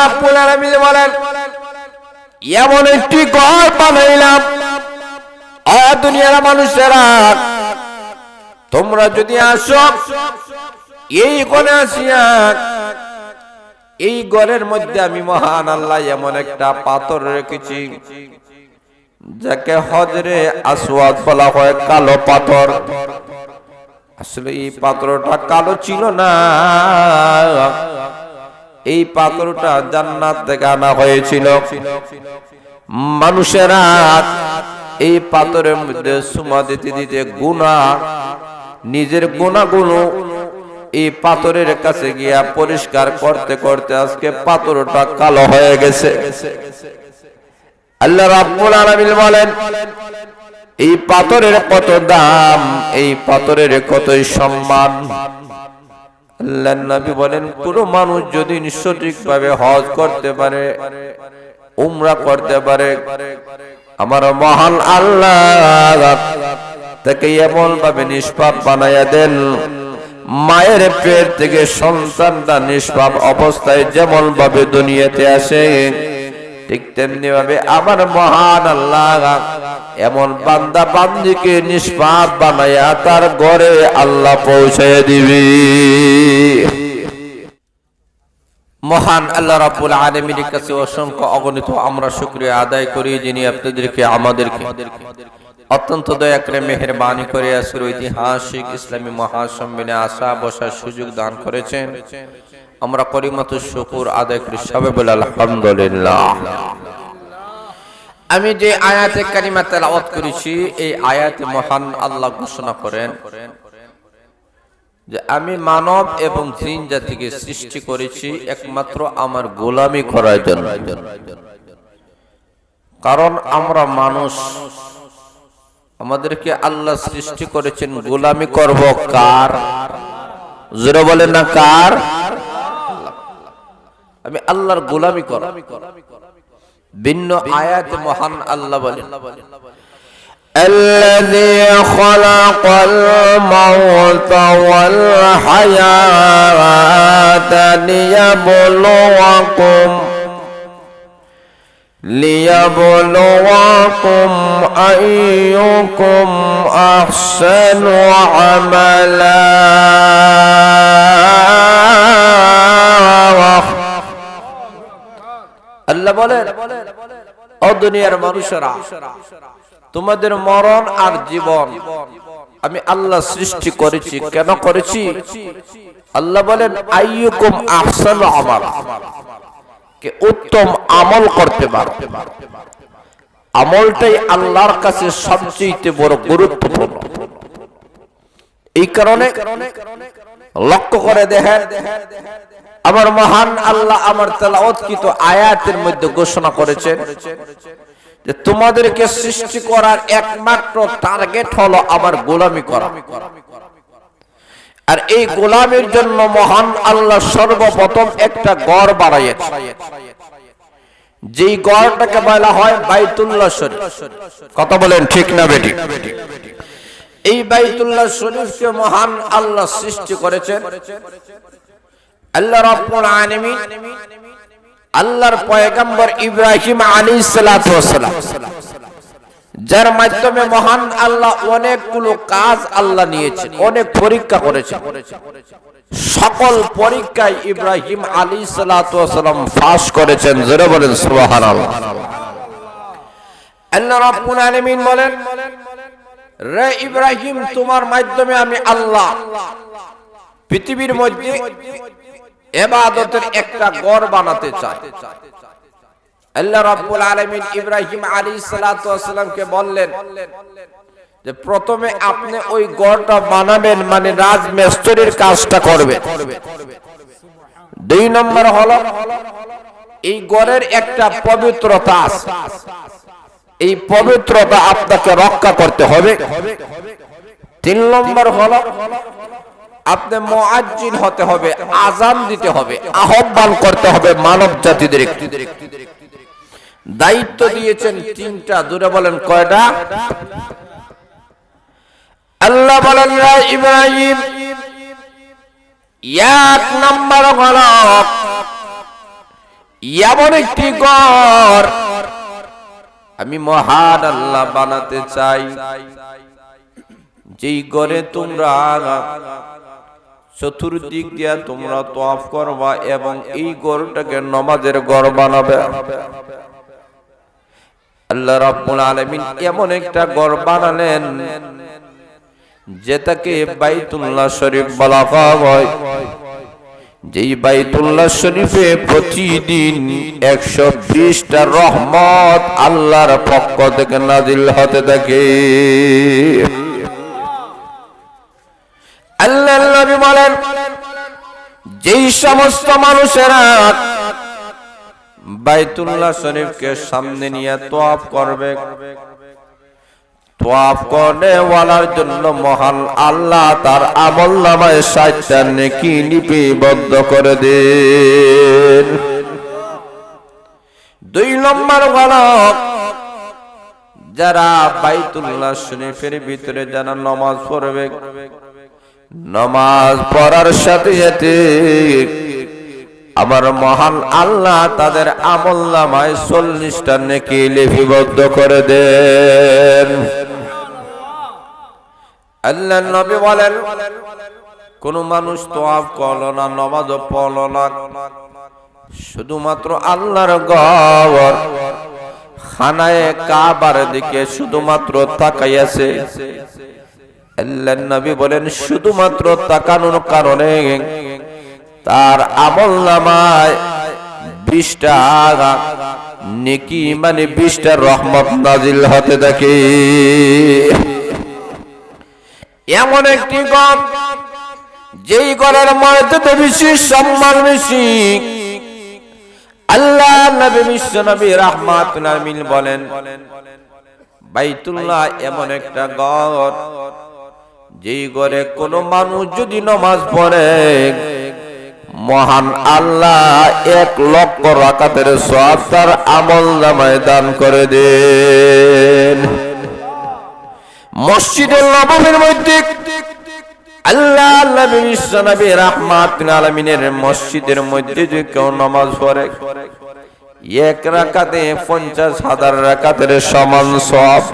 রাব্বুল আলামিন বলেন এমন একটি ঘর বানাইলাম দুনিয়ার মানুষেরা তোমরা যদি আসো এই ঘরে আসিয়া এই ঘরের মধ্যে আমি মহান আল্লাহ এমন একটা পাথর রেখেছি যাকে হজরে আসওয়াদ বলা হয়, কালো পাথর। আসলে এই পাথরটা কালো ছিল না, এই পাথরটা জান্নাত থেকে আনা হয়েছিল। মানুষেরা এই পাথরের মধ্যে সুমা দিতে দিতে গুনাহ, নিজের গুনাহগুলো এই পাথরের কাছে গিয়া পরিষ্কার করতে করতে আজকে পাথরটা কালো হয়ে গেছে। আল্লাহ রাব্বুল আলামিন বলেন এই পাথরের কত দাম, এই পাথরের কতই সম্মান। আল্লাহর নবী বলেন পুরো মানুষ যদি সঠিকভাবে হজ করতে পারে, উমরা করতে পারে, আমার মহান আল্লাহ তাকে এমন ভাবে নিষ্পাপ বানায়া দেন, মায়ের পেট থেকে সন্তানটা নিষ্পাপ অবস্থায় যেমন ভাবে দুনিয়াতে আসে ঠিক তেমনি ভাবে আমার মহান আল্লাহ এমন বান্দা বান্দিকে নিষ্পাপ বানায়া তার ঘরে আল্লাহ পৌঁছে দিবে। মহান আল্লাহ রাব্বুল আলামিনের কাছে অসংখ্য অগণিত আমরা শুকরিয়া আদায় করি, যিনি আপনাদেরকে আমাদেরকে অত্যন্ত দয়া করে মেহেরবানি করে আজকের ঐতিহাসিক ইসলামী মহাসম্মেলনে আসা বসার সুযোগ দান করেছেন। আমরা করিমাতু শুকর আদায় করি, সবাই বলে আলহামদুলিল্লাহ। আমি যে আয়াতে কারিমা তেলাওয়াত করেছি এই আয়াতে মহান আল্লাহ ঘোষণা করেন যে আমি মানব এবং জিন জাতিকে সৃষ্টি করেছি একমাত্র আমার গোলামি করার জন্য। কারণ আমরা মানুষ, আমাদেরকে আল্লাহ সৃষ্টি করেছেন গোলামি করব কার? জোরে বলেন না কার? আমি আল্লাহর গোলামি করব। ভিন্ন আয়াতে মহান আল্লাহ বলেন الذي خلق الموت والحياة ليبلوكم أيكم أحسن عملا। আল্লাহ বলেন ও দুনিয়ার মানুষেরা, তোমাদের মরণ আর জীবন আমি আল্লাহ সৃষ্টি করেছি। কেন করেছি? আল্লাহ বলেন আইয়ুকুম আহসানু আমালা, কে উত্তম আমল করতে পারবে। আমলটাই আল্লাহর কাছে সবচেয়ে বড় গুরুত্বপূর্ণ। এই কারণে লক্ষ্য করে দেখেন আমার মহান আল্লাহ আমার তেলাওয়াতকৃত আয়াতের মধ্যে ঘোষণা করেছেন যে তোমাদেরকে সৃষ্টি করার একমাত্র টার্গেট হলো আমার গোলামি করা। আর এই গোলামির জন্য মহান আল্লাহ সর্বপ্রথম একটা ঘর বানাইয়েছে, যেই ঘরটাকে বলা হয় বাইতুল্লাহ শরীফ। কথা বলেন ঠিক না বেটি? এই বাইতুল্লাহ শরীফকে মহান আল্লাহ সৃষ্টি করেছেন আল্লাহ রাব্বুল আলামিন আল্লাহর পয়গম্বর ইব্রাহিম আলাইহিস সালাতু ওয়াস সালাম, যার মাধ্যমে মহান আল্লাহ অনেকগুলো কাজ আল্লাহ নিয়েছেন, অনেক পরীক্ষা করেছেন। সকল পরীক্ষায় ইব্রাহিম আলাইহিস সালাতু ওয়াস সালাম পাস করেছেন। জোরে বলেন সুবহানাল্লাহ। আল্লাহ রাব্বুল আলামিন বলেন রে ইব্রাহিম, তোমার মাধ্যমে আমি আল্লাহ পৃথিবীর মধ্যে ইবাদতের একটা ঘর বানাতে চাই। আল্লাহ রাব্বুল আলামিন ইব্রাহিম আলাইহিস সালাতু ওয়াস সালামকে বললেন যে প্রথমে আপনি ওই ঘরটা বানাবেন, মানে রাজমিস্ত্রির কাজটা করবেন। দুই নম্বর হলো এই ঘরের একটা পবিত্রতা আছে, এই পবিত্রতা আপনাকে রক্ষা করতে হবে। তিন নম্বর হলো আপনি মুয়াজ্জিন হতে হবে, আযান দিতে হবে, আহ্বান করতে হবে মানব জাতিদের। দায়িত্ব দিয়েছেন তিনটা। জোরে বলেন কয়টা? আল্লাহ বলেন ইব্রাহিম এক নম্বর হলো এমন একটি ঘর আমি মহান আল্লাহ বানাতে চাই, যেই ঘরে তোমরা চতুর্দিক দিয়া তোমরা তওয়াফ করবা এবং এই ঘরটাকে নামাজের ঘর বানাবে। আল্লাহ রাব্বুল আলামিন এমন একটা ঘর বানালেন যেটাকে বাইতুল্লাহ শরীফ বলা হয়। যেই বাইতুল্লাহ শরীফে প্রতিদিন 120টা রহমত আল্লাহর পক্ষ থেকে নাজিল হতে থাকে। আল্লাহর নবী বলেন, যেই সমস্ত মানুষেরা বাইতুল্লাহ শরীফকে সামনে নিয়ে তওয়াফ করবে, তওয়াফ করে ওয়ালার জন্য মহান আল্লাহ তার আমলনামায় 60টা নেকি লিপিবদ্ধ করে দেন। 2 নম্বর হলো যারা বাইতুল্লাহ শরীফের ভিতরে যারা নামাজ পড়বে, নামাজ পড়ার সাথে সাথে আমার মহান আল্লাহ তাদের আমলনামায় 40টা নেকি লিপিবদ্ধ করে দেন। আল্লাহর নবী বলেন, কোন মানুষ তওয়াফ করলো না, নামাজও পড়লো না, শুধুমাত্র আল্লাহর ঘর খানায়ে কাবার দিকে শুধুমাত্র তাকাইয়াছে, আল্লাহর নবী বলেন শুধুমাত্র তাকানোর কারণে তার আমলনামায় 20টা নেকি মানে 20টা রহমত নাজিল হতে থাকে। এমন একটি ঘর, যেই ঘরের মর্যাদা বেশি, সম্মান বেশি। আল্লাহ নবী বিশ্ব নবী রাহমাতুল আলামিন বলেন, বাইতুল্লাহ এমন একটা ঘর, যেই ঘরে কোন মানুষ যদি নামাজ পড়ে মহান আল্লাহ 1 লক্ষ রাকাতের সওয়াব তার আমলনামায় দান করে দেন। মসজিদুল নববীর মধ্যে আল্লাহ নবী বিশ্ব নবী রাহমাতুল আলামিনের মসজিদের মধ্যে যদি কেউ নামাজ পড়ে 1 রাকাতে 50,000 রাকাতের সমান সওয়াব।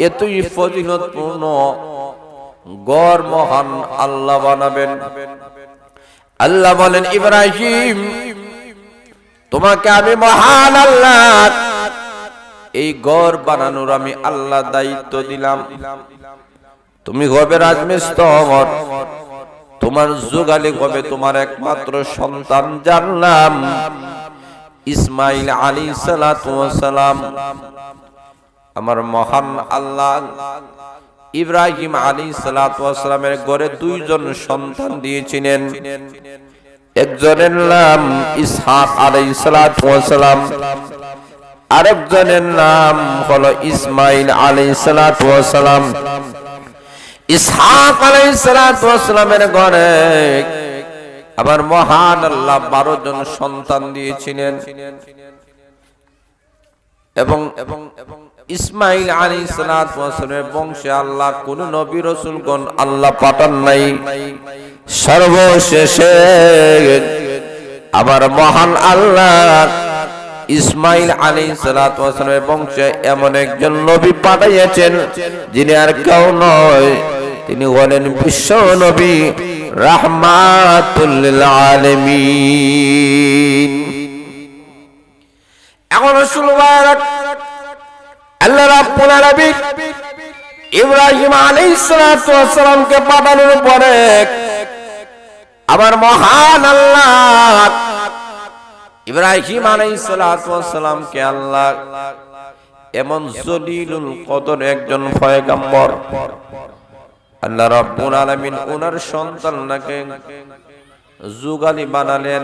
এতই ফজিলতপূর্ণ ঘর মহান আল্লাহ বানাবেন। আল্লাহ বলেন, ইব্রাহিম তোমাকে আমি মহান আল্লাহ এই ঘর বানানোর আমি আল্লাহ দায়িত্ব দিলাম। তুমি হবে রাজমিস্ত্রি, তোমার যুগালি হবে তোমার একমাত্র সন্তান, যার নাম ইসমাইল আলাইহিস সালাতু ওয়াস সালাম। আমার মহান আল্লাহ ইব্রাহিম আলাইহিস সালাতু ওয়াস সালামের ঘরে 2 জন সন্তান দিয়েছিলেন। একজনের নাম ইসহাক আলাইহিস সালাতু ওয়াস সালাম, আরেকজনের নাম হলো ইসমাইল আলাইহিস সালাতু ওয়াস সালাম। ইসহাক আলাইহিস সালাতু ওয়াস সালামের ঘরে আবার মহান আল্লাহ 12 জন সন্তান দিয়েছিলেন এবং ইসমাইল আলাইহিস সালাতু ওয়াস সালামের বংশে আল্লাহ কোন নবী রাসূলগণ আল্লাহ পাঠান নাই। সর্বশেষে আবার মহান আল্লাহ ইসমাইল আলাইহিস সালাতু ওয়াস সালামের বংশে এমন একজন নবী পাঠাইয়াছেন যিনি আর কেউ নয়, তিনি হলেন বিশ্ব নবী রাহমাতুল লিল আলামিন। এখন সুবহানাল্লাহ, আল্লাহ রাব্বুল আলামিন ইব্রাহিম আলাইহিস সালাতু ওয়াস সালামকে পাঠানোর পরে আবার মহান আল্লাহ ইব্রাহিম আলাইহিস সালাতু ওয়াস সালামকে আল্লাহ এমন জলিলুল কদর একজন পয়গম্বর আল্লাহ রাব্বুল আলামিন ওনার সন্তানকে যুগালি বানালেন।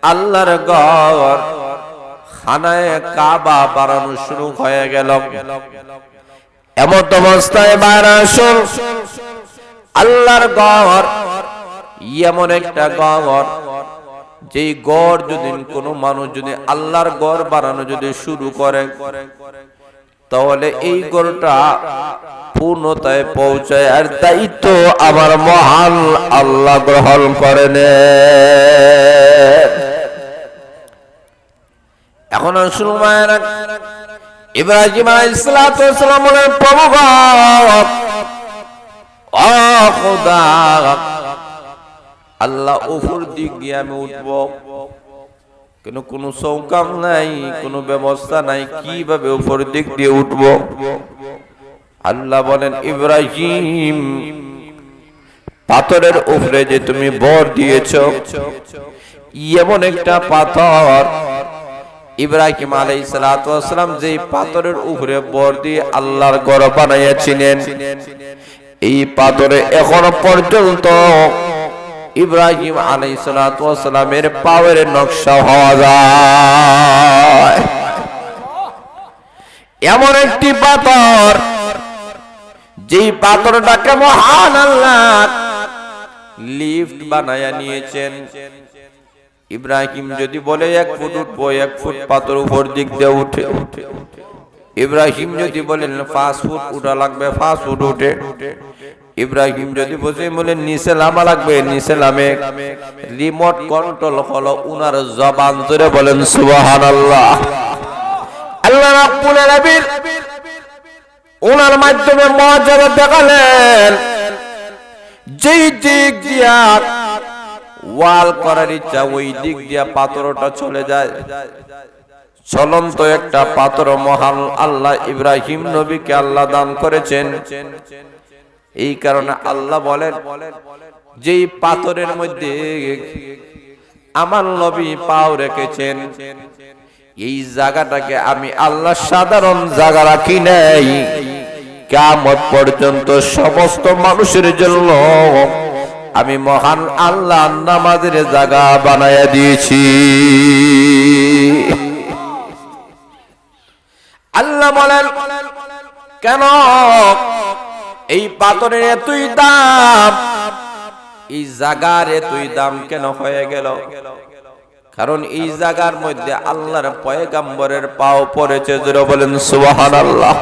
আল্লাহর ঘর খানায়ে কাবা বানানো শুরু হয়ে গেল। এমন অবস্থায় বারাসুল আল্লাহর ঘর এমন একটা ঘর, যেই ঘর যদি কোনো মানুষ যদি আল্লাহর ঘর বানানো যদি শুরু করে তাহলে এই ঘরটা পূর্ণতায় পৌঁছায় আর দায়িত্ব আমার মহান আল্লাহ গ্রহণ করে নেন। এখন শুনুন, ইব্রাহিম আলাইহিস সালাম বলেন, প্রভু গো, ও খোদা, আল্লাহ উপর দিক দিয়ে আমি উঠব, কিন্তু কোনো চৌকাম নাই, কোনো ব্যবস্থা নাই, কিভাবে উপর দিক দিয়ে উঠব? আল্লাহ বলেন, ইব্রাহিম, পাথরের উপরে যে তুমি ভর দিয়েছো, এমন একটা পাথর, ইব্রাহিম আলাইহিস সালাম যে পাথরের উপরে ভর দিয়ে আল্লাহর ঘর বানাইয়াছিলেন, এই পাথরে এখনো পর্যন্ত ইব্রাহিম আলাইহিস সালামের পাওয়ের নকশা হওয়া যায়। এমন একটি পাথর, যেই পাথরটাকে মহান আল্লাহ লিফট বানায়া নিয়েছেন। ইব্রাহিম যদি বলে 1 ফুট উঠবো, 1 ফুট পাথর উপর দিক দিয়ে উঠে। ইব্রাহিম যদি বলেন 5 ফুট উঠা লাগবে, 5 ফুট উঠে। ইব্রাহিম যদি বলে নিচে নামা লাগবে, নিচে নামে। রিমোট কন্ট্রোল হলো উনার জবান, ধরে বলেন সুবহানাল্লাহ। আল্লাহ রাব্বুল আলামিন উনার মাধ্যমে মুআজিজা দেখালেন, যেই দিক দিয়া ওয়াল করার ইচ্ছা ওই দিক দিয়া পাথরটা চলে যায়। চলন্ত একটা পাথর মহান আল্লাহ ইব্রাহিম নবীকে আল্লাহ দান করেছেন। এই কারণে আল্লাহ বলেন, যেই পাথরের মধ্যে আমার নবী পাও রেখেছেন, এই জায়গাটাকে আমি আল্লাহ সাধারণ জায়গা রাখি নাই, কিয়ামত পর্যন্ত সমস্ত মানুষের জন্য আমি মহান আল্লাহ নামাজের জায়গা বানায়া দিয়েছি। আল্লাহ বলেন, কেন এই পাথরের এতই দাম, এই জায়গার এতই দাম কেন হয়ে গেল? কারণ এই জায়গার মধ্যে আল্লাহর পয়গম্বরের পাও পড়েছে, যারা বলেন সুবহানাল্লাহ।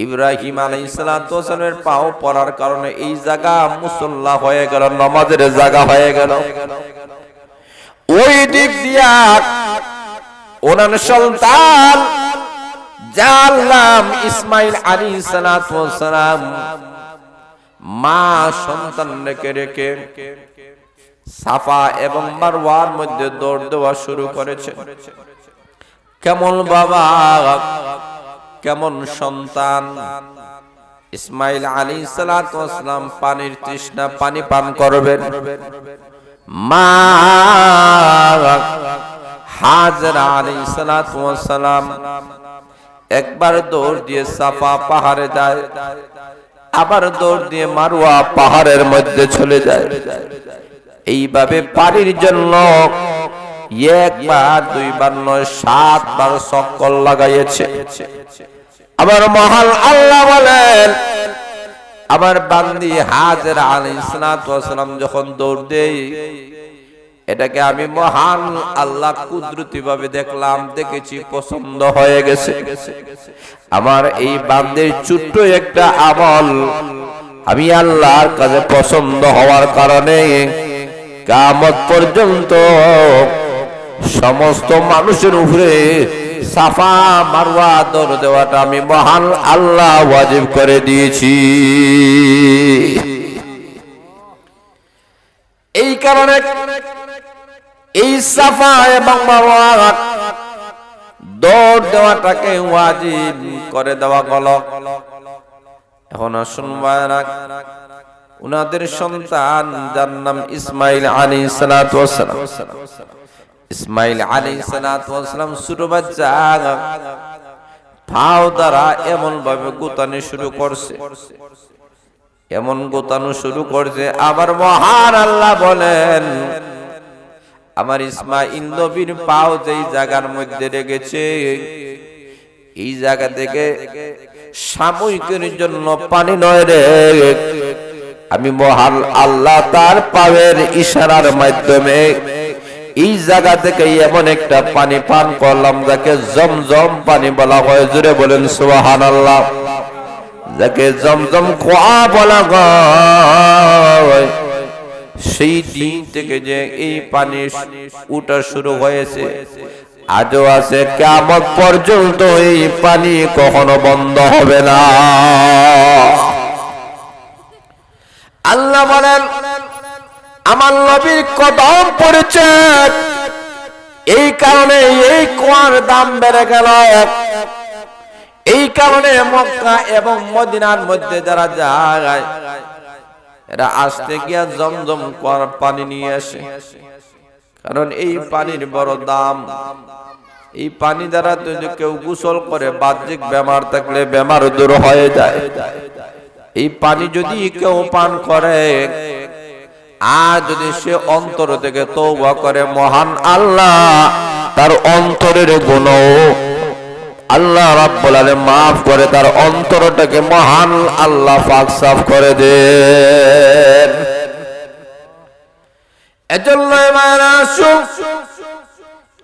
ইব্রাহিম আলাইহিস সালামের পাও পড়ার কারণে এই জায়গা মুসল্লা হয়ে গেল, নামাজের জায়গা হয়ে গেল। ওই দিক দিয়া ওনার সন্তান যার নাম ইসমাইল আলাইহিস সালাম, মা সন্তান রেখে সাফা এবং মারওয়ার মধ্যে দৌড় দেওয়া শুরু করেছে। কেমন বাবা, কেমন সন্তান! ইসমাইল আলাইহিস সালাম পানির তৃষ্ণা, পানি পান করবেন। মা হাজরা আলাইহিস সালাম একবার দৌড় দিয়ে সাফা পাহাড়ে যায়, আবার দৌড় দিয়ে মারওয়া পাহাড়ের মধ্যে চলে যায়। এইভাবে পানির জন্য 1 বার 2 বার নয় 7 বার চক্কর লাগাইছে। আবার মহান আল্লাহ বলেন, আমার বান্দি হাজরা আলাইহিস সালাম যখন দৌড় দেয়, এটাকে আমি মহান আল্লাহ কুদরতি ভাবে দেখলাম, দেখেছি, পছন্দ হয়ে গেছে। আমার এই বান্দির ছোট্ট একটা আমল আমি আল্লাহর কাছে পছন্দ হওয়ার কারণে কিয়ামত পর্যন্ত সমস্ত মানুষের উপরে সাফা মারওয়া দৌড় দেওয়াটা আমি মহান আল্লাহ ওয়াজিব করে দিয়েছি। এই কারণে এই সাফা এবং মারওয়া দৌড় দেওয়াটাকে ওয়াজিব করে দেওয়া হল। এখন আসুন ভাইরা, উনাদের সন্তান যার নাম ইসমাইল আলাইহিস সালাম, ইসমাইল আলাইহিস সালাম ছোট বাচ্চা, পাও দ্বারা এমন ভাবে গোতানো শুরু করছে, এমন গোতানো শুরু করছে। আবার মহান আল্লাহ বলেন, আমার ইসমাইল নবীর পাও যেই জায়গার মধ্যে রেখেছে, এই জায়গা থেকে সাময়িকের জন্য পানি নয় রে, আমি মহান আল্লাহ তার পায়ের ইশারার মাধ্যমে এই জায়গা থেকে এমন একটা পানি পান করলাম, যাকে জমজম পানি বলা হয়। জোরে বলেন সুবহানাল্লাহ। যাকে জমজম কুয়া বলা হয়, সেই দিন থেকে যে এই পানি উঠা শুরু হয়েছে, আজও আছে, কিয়ামত পর্যন্ত এই পানি কখনো বন্ধ হবে না। আল্লাহ বলেন আমার নবীর কদম পড়েছে, এই কারণে এই কুয়ার দাম বেড়ে গেল। এই কারণে মক্কা এবং মদিনার মধ্যে যারা যায় এরা আসতে গিয়া জমজম কুয়ার পানি নিয়ে আসে, কারণ এই পানির বড় দাম। এই পানি দ্বারা যদি কেউ গোসল করে বাহ্যিক বেমার থাকলে বেমার দূর হয়ে যায়। এই পানি যদি কেউ পান করে আর যদি সে অন্তর থেকে তওবা করে, মহান আল্লাহ তার অন্তরের গুনাহ আল্লাহ রাব্বুল আলামিন মাফ করে, তার অন্তরটাকে মহান আল্লাহ পাক সাফ করে দেন। এজন্য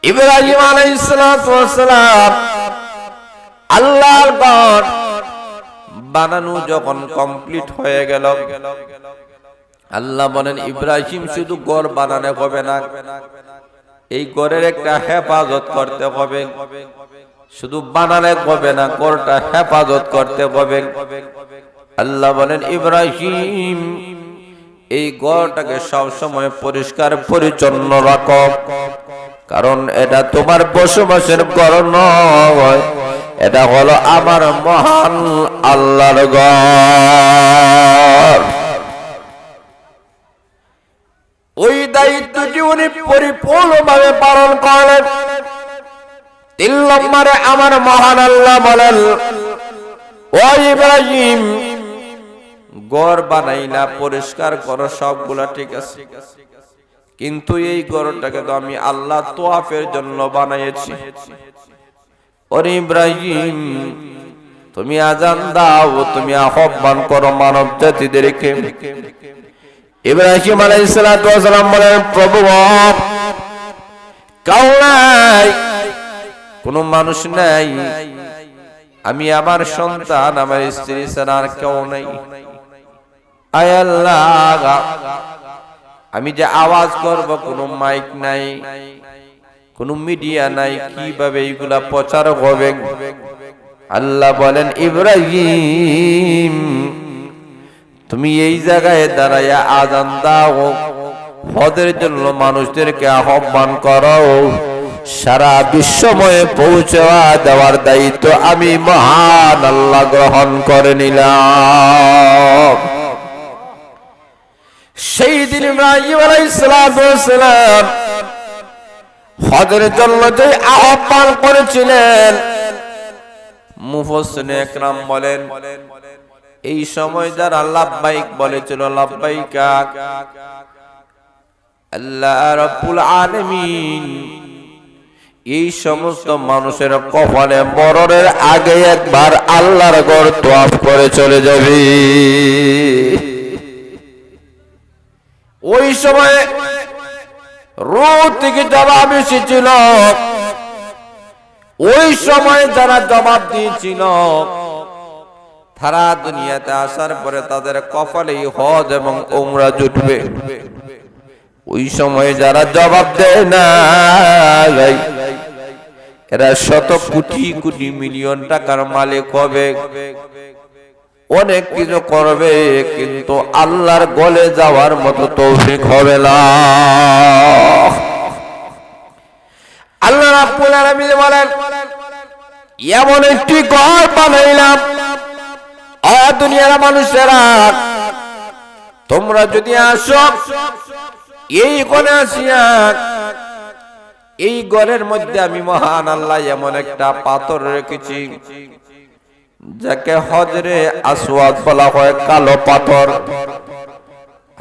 ইব্রাহিম আলাইহিস সালাম আল্লাহর ঘর বানানো যখন কমপ্লিট হয়ে গেল, আল্লাহ বলেন ইব্রাহিম শুধু ঘর বানানো হবে না, এই ঘরের একটা হেফাজত করতে হবে। শুধু বানালে হবে না, ঘরটা হেফাজত করতে হবে। আল্লাহ বলেন ইব্রাহিম এই ঘরটাকে সব সময় পরিষ্কার পরিচ্ছন্ন রাখো, কারণ এটা তোমার বসবাসের ঘর নয়, এটা হলো আমার মহান আল্লাহর ঘর। ওই দায়িত্বটি উনি পরিপূর্ণভাবে পালন করলেন। 3 নম্বরে আমার মহান আল্লাহ বলেন ও ইব্রাহিম ঘর বানাইলা, পরিষ্কার করো, সবগুলা ঠিক আছে, কিন্তু এই ঘরটাকে তো আমি আল্লাহ তোয়াফের জন্য বানাইছি। ওরে ইব্রাহিম তুমি আজান দাও, তুমি আহ্বান করো মানব জাতিদেরকে। ইব্রাহিম আলাইহিস সালাম বলেন প্রভু কাউ নাই, কোন মানুষ নাই, আমি আমার সন্তান আমার স্ত্রী ছাড়া আর কেউ নাই। আয় আল্লাহ আমি যে আওয়াজ করব কোনো মাইক নাই, কোনো মিডিয়া নাই, কিভাবে এইগুলা প্রচার হবে? আল্লাহ বলেন ইব্রাহিম তুমি এই জায়গায় দাঁড়াইয়া আযান দাও, হজের জন্য মানুষদেরকে আহ্বান করো, সারা বিশ্বময়ে পৌঁছে দেওয়ার দায়িত্ব আমি মহান আল্লাহ গ্রহণ করে নিলাম। সেই দিন ইব্রাহিম আলাইহিস সালাম হজের জন্য যে আহ্বান করেছিলেন, মুফাসসিরিন একরাম বলেন এই সময় যারা লাব্বাইক বলেছিল, লাব্বাইকা আল্লাহ রাব্বুল আলামিন এই সমস্ত মানুষের কপালে মরণের আগে একবার আল্লাহর ঘর তওয়াফ করে চলে যাবে। ওই সময় রূহ থেকে জবাব এসেছিল, ওই সময় যারা জবাব দিয়েছিল তারা দুনিয়াতে আসার পরে তাদের কপালে হজ এবং উমরা জুটবে। ওই সময় যারা জবাব দেয় না এরা শত কোটি কোটি মিলিয়ন টাকার মালিক হবে, অনেক কিছু করবে, কিন্তু আল্লাহর গলে যাওয়ার মতো তৌফিক হবে না। আল্লাহ রাব্বুল আলামিন বলেন এমন একটি ঘর বানাইলাম, দুনিয়ার মানুষেরা তোমরা যদি আসো এই ঘরে আসিয়া, এই ঘরের মধ্যে আমি মহান আল্লাহ এমন একটা পাথর রেখেছি যাকে হজরে আসওয়াদ বলা হয়, কালো পাথর।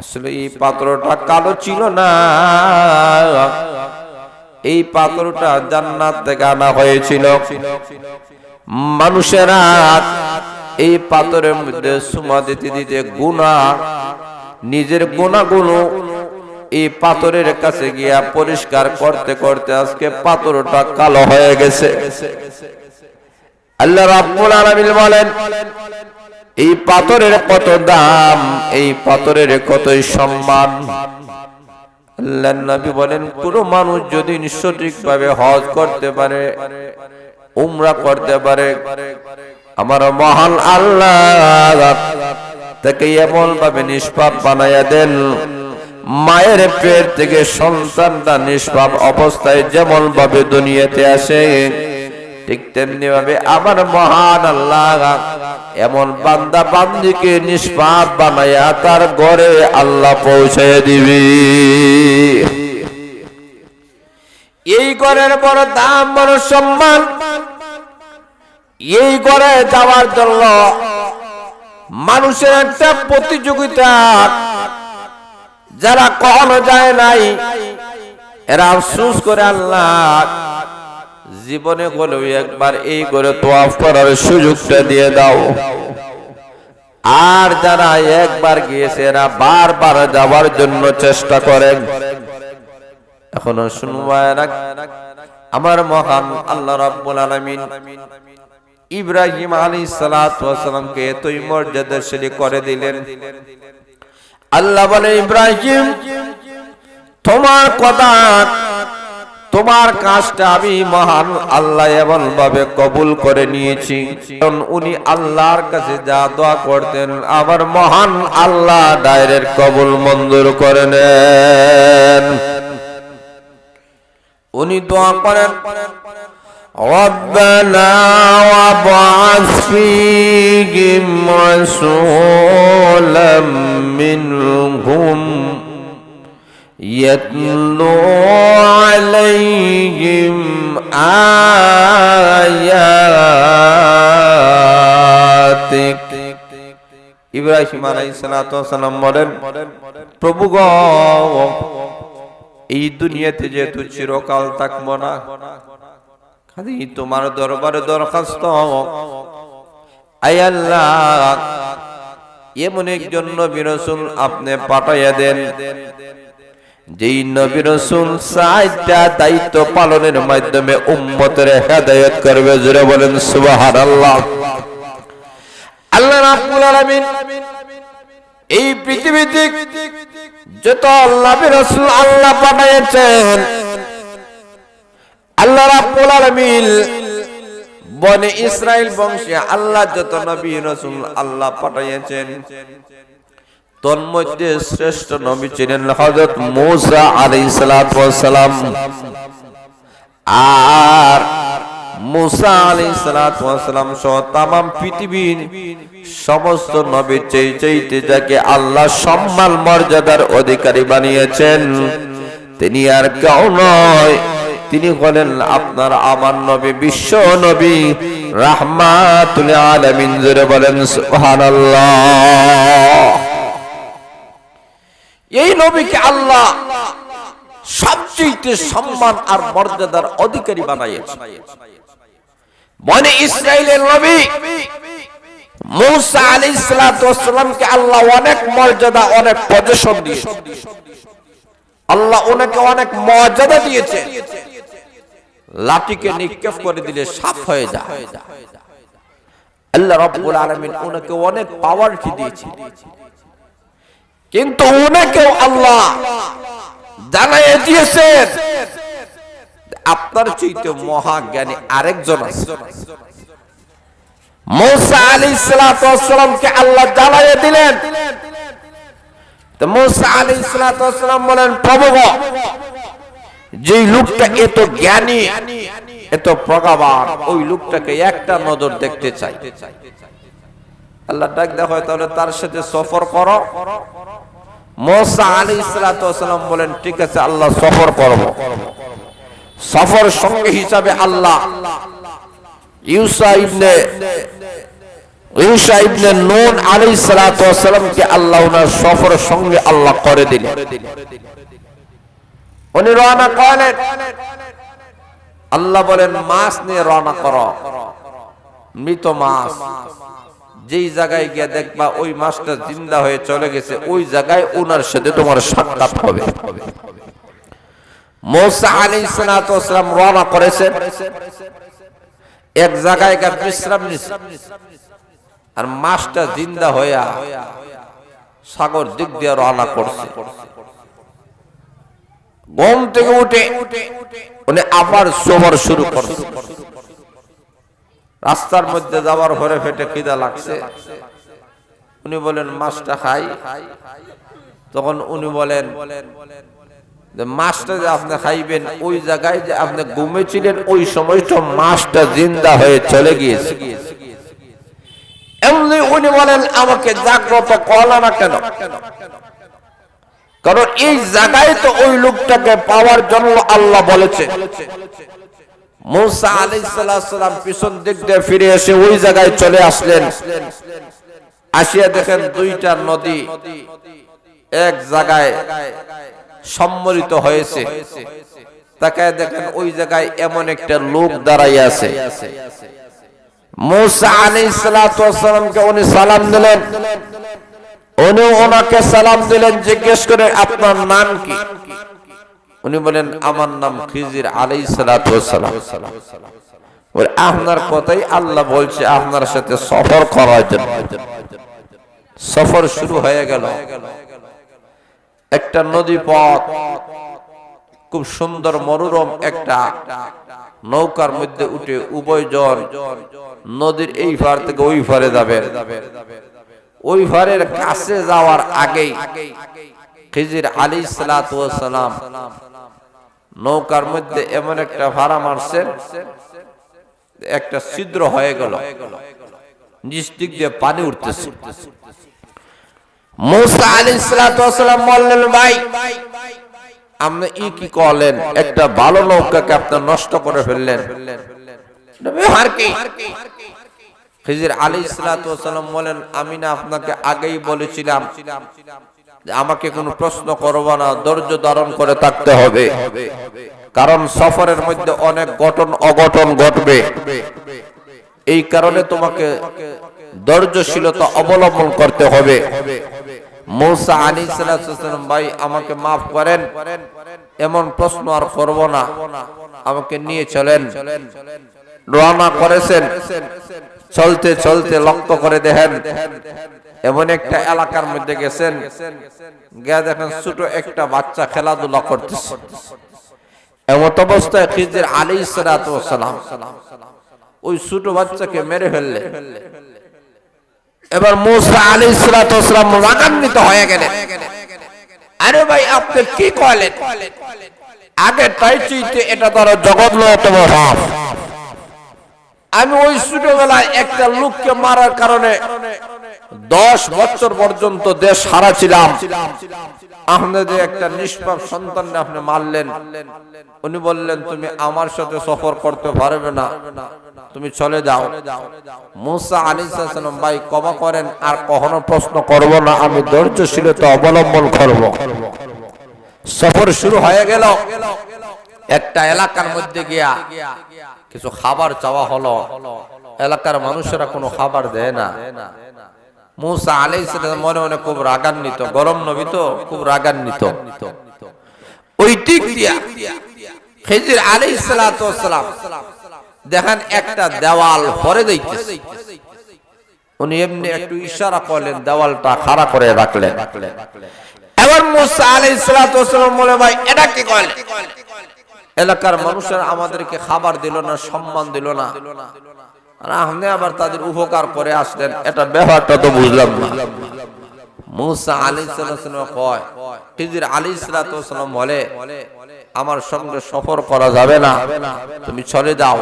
আসলে এই পাথরটা কালো ছিল না, এই পাথরটা জান্নাত থেকে আনা হয়েছিল। মানুষেরা এই পাথরের মধ্যে সুমা দিতে দিতে গুনাহ, নিজের গুনাহগুলো এই পাথরের কাছে গিয়া পরিষ্কার করতে করতে আজকে পাথরটা কালো হয়ে গেছে। আল্লাহ রাব্বুল আলামিন বলেন এই পাথরের কত দাম, এই পাথরের কতই সম্মান। আল্লাহর নবী বলেন কোন মানুষ যদি সঠিকভাবে হজ করতে পারে, উমরা করতে পারে, আমার মহান আল্লাহ তাকে এমন ভাবে নিষ্পাপ বানায়া দেন, মায়ের পেট থেকে সন্তানটা নিষ্পাপ অবস্থায় যেমন ভাবে দুনিয়াতে আসে, ঠিক তেমনি ভাবে আমার মহান আল্লাহ এমন বান্দা বান্দিকে নিষ্পাপ বানায়া তার ঘরে আল্লাহ পৌঁছায় দিবে। এই ঘরের বড় দাম, বড় সম্মান। এই ঘরে যাওয়ার জন্য মানুষের একটা প্রতিযোগিতা। যারা কখনো যায় নাই এরা আফসোস করে, আল্লাহ জীবনে হলেও একবার এই ঘরে তওয়াফ করার সুযোগটা দিয়ে দাও। আর যারা একবার গিয়েছে এরা বারবার যাওয়ার জন্য চেষ্টা করেন। এখনো শুনবায় আমার মহান আল্লাহ রাব্বুল আলামিন ইব্রাহিম আলাইহিস সালাতু ওয়াস সালামকে এতই মর্যাদাশালী করে দিলেন। আল্লাহ বলে, ইব্রাহিম তোমার কথা, তোমার কাজটা আমি মহান আল্লাহ এমন ভাবে কবুল করে নিয়েছি। কারণ উনি আল্লাহর কাছে যা দোয়া করতেন আমার মহান আল্লাহ ডাইরেক্ট কবুল মঞ্জুর করে নেন। উনি দোয়া করেন, ربنا وابعث فيهم رسولا منهم يتلو عليهم آياتك। ইব্রাহিম আলাইহিস সালাতু ওয়াস সালাম বলেন, প্রভু গো, এই দুনিয়াতে যেহেতু চিরকাল থাকবো না, খালি তোমার দরবারে দরখাস্ত, আয় আল্লাহ এমন একজন নবী রাসূল আপনি পাঠাইয়া দেন, যেই নবী রাসূল চারটা দায়িত্ব পালনের মাধ্যমে উম্মতের হেদায়েত করবে। জোরে বলেন সুবহানাল্লাহ। আল্লাহ রাব্বুল আলামিন এই পৃথিবীতে যত নবী রাসূল আল্লাহ পাঠাইছেন, আল্লাহ রাব্বুল আলামিন বনে ইসরাইল বংশে আল্লাহ যত নবী রাসূল আল্লাহ পাঠাইছেন, তন্মধ্যে শ্রেষ্ঠ নবী ছিলেন হযরত মূসা আলাইহিস সালাতু ওয়াস সালাম। আর মূসা আলাইহিস সালাতু ওয়াস সালাম সহ तमाम পৃথিবীর সমস্ত নবীর চাইতে যাকে আল্লাহ সম্মান মর্যাদার অধিকারী বানিয়েছেন তিনি আর কেউ নয়, তিনি হলেন আপনার আমার নবী, বিশ্ব নবী, রাহমাতুল আলামিন। জোরে বলেন সুবহানাল্লাহ। এই নবীকে আল্লাহ সবচেয়ে সম্মান আর মর্যাদার অধিকারী বানাইয়েছেন। বনে ইসরাইলের নবী মূসা আলাইহিস সালাতু ওয়াস সালামকে আল্লাহ অনেক মর্যাদা, অনেক পজিশন দিয়েছেন। আল্লাহ ওনাকে অনেক মর্যাদা দিয়েছে। লাঠিকে নিক্ষেপ করে দিলে সাফ হয়ে যায়। আল্লাহ রাব্বুল আলামিন ওনাকে অনেক পাওয়ার দিয়েছে। কিন্তু ওনাকেও আল্লাহ জানাইয়ে দিয়েছেন আপনার চাইতে মহাজ্ঞানী আরেকজন আছে। মূসা আলাইহিস সালাতু ওয়াস সালামকে আল্লাহ জানাইয়ে দিলেন। তো মূসা আলাইহিস সালাতু ওয়াস সালাম বলেন, প্রভু যে লোকটা এত জ্ঞানী, এত প্রজ্ঞাবান, ওই লোকটাকে একটা নজর দেখতে চাই। আল্লাহ ডাক দেওয়া হয়, তাহলে তার সাথে সফর করো। মূসা আলাইহিস সালাতু ওয়াস সালাম বলেন, ঠিক আছে আল্লাহ সফর করব। সফর সঙ্গে হিসাবে আল্লাহ ইউসা ইবনে নূন আলাইহিস সালাতু ওয়াস সালামকে আল্লাহ ওনার সফর সঙ্গে আল্লাহ করে দিলেন। উনি রওনা করলেন। আল্লাহ বলেন, মাছ নিয়ে রওনা করো, মৃত মাছ। যেই জায়গায় গিয়ে দেখবা ওই মাছটা জিন্দা হয়ে চলে গেছে, ওই জায়গায় ওনার সাথে তোমার সাক্ষাৎ হবে। মূসা আলাইহিস সালাতু ওয়াস সালাম রওনা করেছেন, এক জায়গায় গিয়ে বিশ্রাম নিছে, আর মাছটা জিন্দা হইয়া সাগর দিক দিয়ে রওনা করছে। ঘুম থেকে উঠে উনি আবার সফর শুরু করছে। রাস্তার মধ্যে যাওয়ার পরে পেটে খিদা লাগছে, উনি বলেন মাছটা খাই। তখন উনি বলেন যে মাছটা যে আপনি খাইবেন, ওই জায়গায় যে আপনি ঘুমেছিলেন ওই সময়টা মাছটা জিন্দা হয়ে চলে গিয়েছে। এমনি উনি বলেন আমাকে জাগ্রত করলা না কেন? কারণ এই জায়গায় তো ওই লোকটাকে পাওয়ার জন্য আল্লাহ বলেছে। মুসা আলাইহিস সালাম পিছন দিক দিয়ে ফিরে এসে ওই জায়গায় চলে আসলেন। আসিয়া দেখেন দুইটা নদী এক জায়গায় সম্মিলিত হয়েছে। তাকায় দেখেন ওই জায়গায় এমন একটা লোক দাঁড়াইয়া আছে। মুসা আলাইহিস সালামকে উনি সালাম দিলেন, উনি ওনাকে সালাম দিলেন, জিজ্ঞেস করে আপনার নাম কি? উনি বলেন আমার নাম খিজির আলাইহিস সালাম। আপনার কথাই আল্লাহ বলছে আপনার সাথে সফর করার জন্য। সফর শুরু হয়ে গেল। একটা নদী পথ, খুব সুন্দর মনোরম একটা নৌকার মধ্যে উঠে উভয়জন নদীর এই পার থেকে ওই পারে যাবেন। ওই পারের কাছে যাওয়ার আগেই খিজির আলাইহিস সালাম নৌকার মধ্যে এমন একটা ভাড়া মারছেন, একটা ছিদ্র হয়ে গেল, নিচ দিক দিয়ে পানি উঠতেছে। মুসা আলাইহিস সালাম বললেন ভাই আপনি কি করলেন? একটা ভালো নৌকাকে আপনি নষ্ট করে ফেললেন। খিজির আলাইহিস সালাম বলেন আমি না আপনাকে আগেই বলেছিলাম যে আমাকে কোনো প্রশ্ন করবা না, ধৈর্য ধারণ করে থাকতে হবে, কারণ সফরের মধ্যে অনেক অঘটন ঘটবে। এই কারণে তোমাকে ধৈর্যশীলতা অবলম্বন করতে হবে। মুসা আলাইহিস সালাম ভাই আমাকে মাফ করেন, এমন প্রশ্ন আর করব না, আমাকে নিয়ে চলেন। রওনা করেছেন। চলতে চলতে লক্ষ্য করে দেখেন এমন একটা এলাকার মধ্যে গেছেন, গিয়ে দেখেন ছোট একটা বাচ্চা খেলাধুলা করতেছে। এমত অবস্থায় খিজির আলাইহিস সালাম ওই ছোট বাচ্চাকে মেরে ফেললেন। এবার মুসা আলাইহিস সালাম রাগান্বিত হয়ে গেলেন, আরে ভাই আপনি কি করলেন? আগে তাই চিন্তে এটা তার জগৎ নয়তম পাপ। আমি ওই ছোটবেলায় একটা লোককে মারার কারণে 10 বছর পর্যন্ত দেশ হারা ছিলাম। আপনি যে একটা নিষ্পাপ সন্তানকে আপনি মারলেন। উনি বললেন তুমি আমার সাথে সফর করতে পারবে না, তুমি চলে যাও। মুসা আলাইহিস সালাম ভাই ক্ষমা করেন, আর কখনো প্রশ্ন করব না, আমি ধৈর্যশীলতা অবলম্বন করব। সফর শুরু হয়ে গেল। একটা এলাকার মধ্যে গিয়া কিছু খাবার চাওয়া হলো। এলাকার মানুষেরা কোনো খাবার দেয় না। মুসা আলাইহিস সালাম মনে মনে খুব রাগান্বিত, গরম নবী তো খুব রাগান্বিত। ওই দিক দিয়া খিজির আলাইহিস সালাম দেখেন একটা দেওয়াল পরে যাইতেছে। উনি এমনি একটু ইশারা করলেন, দেওয়ালটা খাড়া করে রাখলেন। এবার মুসা আলাইহিস সালাম বলে ভাই এটা কি করলেন? এলাকার মানুষেরা আমাদেরকে খাবার দিল না, সম্মান দিল না, আর আপনি আবার তাদের উপকার করে আসলেন, এটা ব্যাপারটা তো বুঝলাম না। মুসা আলাইহিস সালাম কয়, খিজির আলাইহিস সালাম বলে আমার সঙ্গে সফর করা যাবে না, তুমি চলে যাও।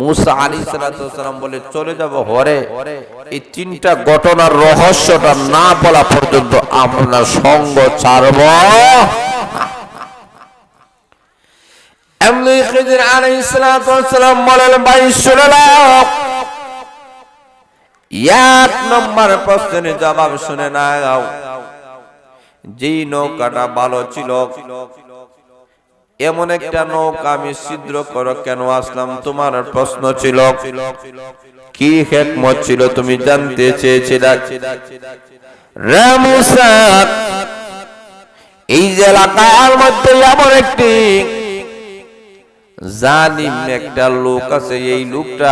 মুসা আলাইহিস সালাম বলে চলে যাব হরে, এই তিনটা ঘটনার রহস্যটা না বলা পর্যন্ত আপনার সঙ্গ ছাড়ব। এমনি খিজির আলাইহিস সালাম বলেন ভাই শুনে নাও, এক নম্বর প্রশ্নের জবাব শুনে নাও। যেই নৌকাটা ভালো ছিল, এমন একটা নৌকা আমি ছিদ্র করো কেন আসলাম, তোমার প্রশ্ন ছিল। কি হিকমত ছিল তুমি জানতে চেয়েছিলে। রে মুসা, এই যে এলাকার মধ্যে এমন একটি জালিম একটা লোক আছে, এই লোকটা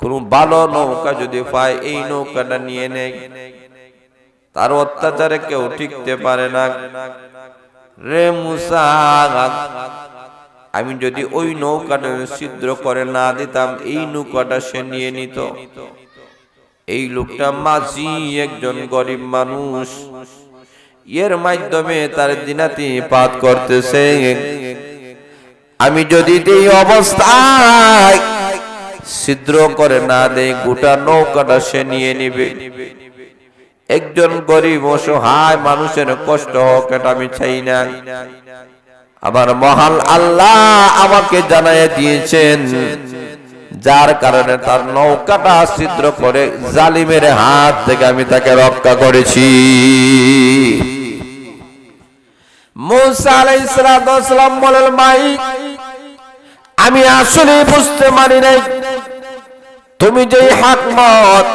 কোন ভালো নৌকা যদি পায় এই নৌকাটা নিয়ে নেয়, তার অত্যাচারে কেউ টিকতে পারে না। রে মুসা, আমি যদি ওই নৌকাটা ছিদ্র করে না দিতাম, এই নৌকাটা সে নিয়ে নিত। এই লোকটা মাঝি, একজন গরিব মানুষ, এর মাধ্যমে তার দিনাতি পাত করতেছে। আমি যদি এই অবস্থায় ছিদ্র করে না দেই, গোটা নৌকাটা সে নিয়ে নিবে। একজন গরিব অসহায় মানুষের কষ্ট হোক, এটা আমি চাই না। আমার মহান আল্লাহ আমাকে জানাইয়া দিয়েছেন, যার কারণে তার নৌকাটা ছিদ্র করে জালিমের হাত থেকে আমি তাকে রক্ষা করেছি। মুসা আলাইহিস সালাম বলেন, ভাই আমি আসলে বুঝতে পারি নাই, তুমি যেই হিকমত,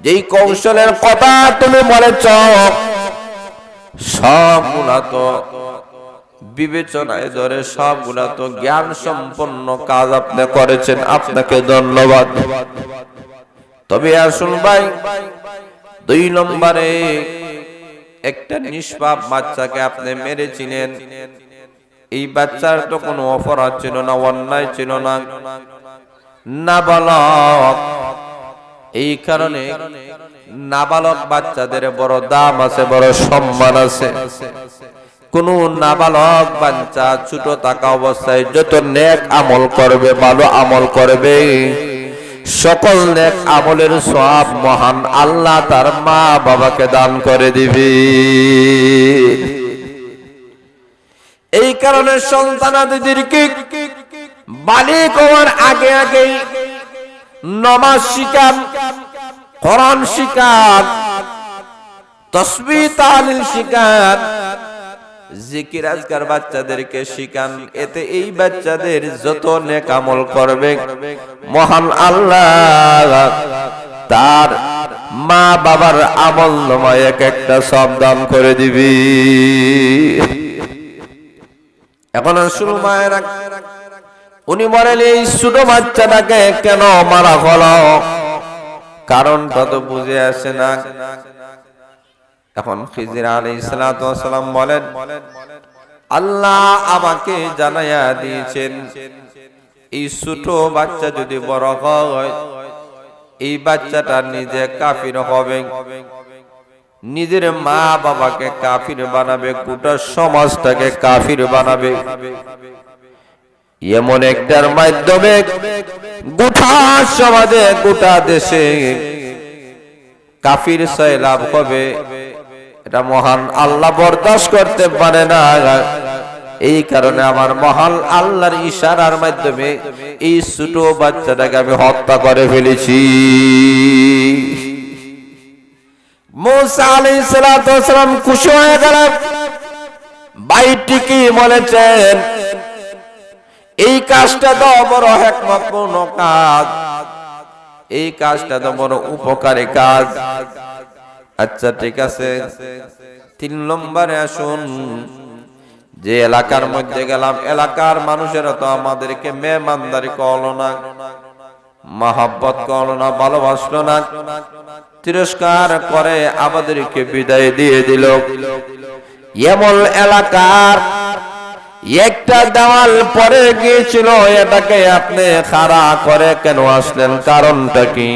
যেই কৌশলের কথা তুমি বলেছ, সবগুলা তো বিবেচনায় ধরে, সবগুলা তো জ্ঞান সম্পন্ন কাজ আপনি করেছেন, আপনাকে ধন্যবাদ। তবে আসুন ভাই, 2 নম্বরে একটা নিষ্পাপ বাচ্চাকে আপনি মেরেছিলেন। এই বাচ্চার তো কোনো অপরাধ ছিল না, অন্যায় ছিল না, নাবালক। এই কারণে নাবালক বাচ্চাদের বড় দাম আছে, বড় সম্মান আছে। কোন নাবালক বাচ্চা ছোট থাকা অবস্থায় যত নেক আমল করবে, ভালো আমল করবে, সকল নেক আমলের সওয়াব মহান আল্লাহ তার মা বাবাকে দান করে দিবে। এই কারণে সন্তানাদিদেরকে বালিগ হওয়ার আগে আগে নামাজ শিখান, কোরআন শিখান, তাসবিহ তাহলিল শিখান, জিকির আজকার বাচ্চাদেরকে শিখান। এতে এই বাচ্চাদের যত নেক আমল করবে, মহান আল্লাহ তার মা বাবার আমল নামায় এক একটা সব দান করে দিবি। এখন শুরু মায়েরা, উনি বলেন এই ছোট বাচ্চাটাকে কেন মারা হলো, কারণটা তো বুঝে আসে না। এখন খিজির আলাইহিস সালাম বলেন, আল্লাহ আমাকে জানাইয়া দিয়েছেন, এই ছোট বাচ্চা যদি বড় হয়, এই বাচ্চাটা নিজে কাফির হবে, নিজের মা বাবাকে কাফির বানাবে, গোটা সমাজটাকে কাফির বানাবে। এমন একটার মাধ্যমে গোটা সমাজে, গোটা দেশে কাফির সয়লাভ হবে। এটা মহান আল্লাহ বরদাস্ত করতে পারে না। এই কারণে আমার মহান আল্লাহর ইশারার মাধ্যমে এই ছোট বাচ্চাটাকে আমি হত্যা করে ফেলেছি। মুসা আলাইহিস সালাম খুশি হয়ে গেলেন, ভাইটি কি বলেছেন, এই কাজটা তো বড় হিকমতপূর্ণ কাজ, এই কাজটা তো বড় উপকারী কাজ। আচ্ছা ঠিক আছে, 3 নম্বরে আসুন, যে এলাকার মধ্যে গেলাম, এলাকার মানুষেরা তো আমাদেরকে মেহমানদারি করলো না, মহব্বত করলো না, ভালোবাসলো না, তিরস্কার করে আমাদেরকে বিদায় দিয়ে দিল। এমন এলাকার একটা দেওয়াল পরে গিয়েছিল, এটাকে আপনি খাড়া করে কেন আসলেন, কারণটা কি?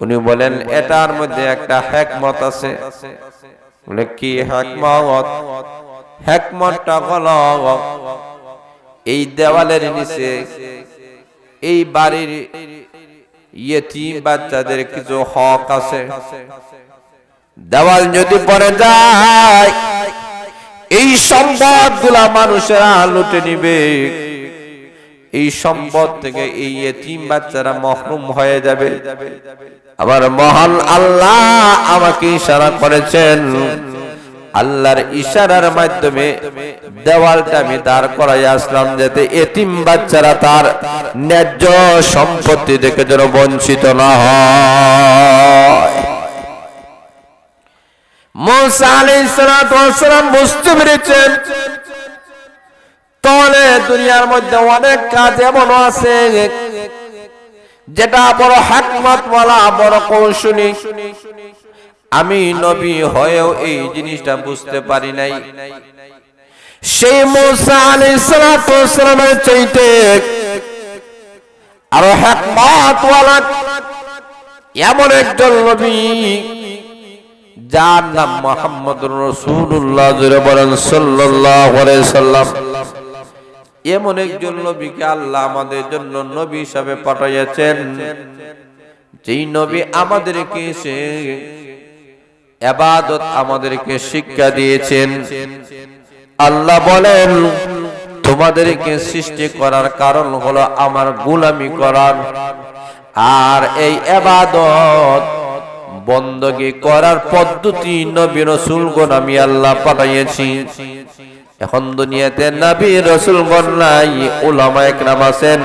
উনি বলেন এটার মধ্যে একটা হিকমত আছে। বলে কি হিকমত? হিকমতটা হলো এই দেওয়ালের নিচে এই বাড়ির ইয়েতিম বাচ্চাদের কিছু হক আছে। দেওয়াল যদি পড়ে যায়, এই সম্পদগুলা মানুষেরা লুটে নিবে, এই সম্পদ থেকে এই ইয়েতিম বাচ্চারা মাহরুম হয়ে যাবে। আবার মহান আল্লাহ আমাকে ইশারা করেছেন, আল্লাহর ইশারার মাধ্যমে দেওয়ালটা আমি দাঁড় করাই আসলাম, যাতে এতিম বাচ্চারা তার ন্যায্য সম্পত্তি থেকে যেন বঞ্চিত না হয়। মুসা আলাইহিস সালাম বুঝতে পেরেছেন, তাহলে দুনিয়ার মধ্যে অনেক কাজ এমন আছে যেটা বড় হিকমত ওয়ালা, বড় কৌশলী। আমি নবী হয়েও এই জিনিসটা বুঝতে পারি নাই। সেই মূসা আলাইহিস সালাতু ওয়াস সালামের চাইতে আরো হিকমতওয়ালা এমন একজন নবী যার নাম মুহাম্মদুর রাসূলুল্লাহ সাল্লাল্লাহু আলাইহি সাল্লাম। এমন একজন নবীকে আল্লাহ আমাদের জন্য নবী হিসেবে পাঠিয়েছেন, যেই নবী আমাদেরকে ইবাদত আমাদেরকে শিক্ষা দিয়েছেন। আল্লাহ বলেন, তোমাদেরকে সৃষ্টি করার কারণ হলো আমার গোলামি করার, আর এই ইবাদত বندگی করার পদ্ধতি নবী রাসূলগণ আমি আল্লাহ পাঠিয়েছি। এখন দুনিয়াতে নবী রাসূলগণ নাই, উলামা ইকরাম আছেন।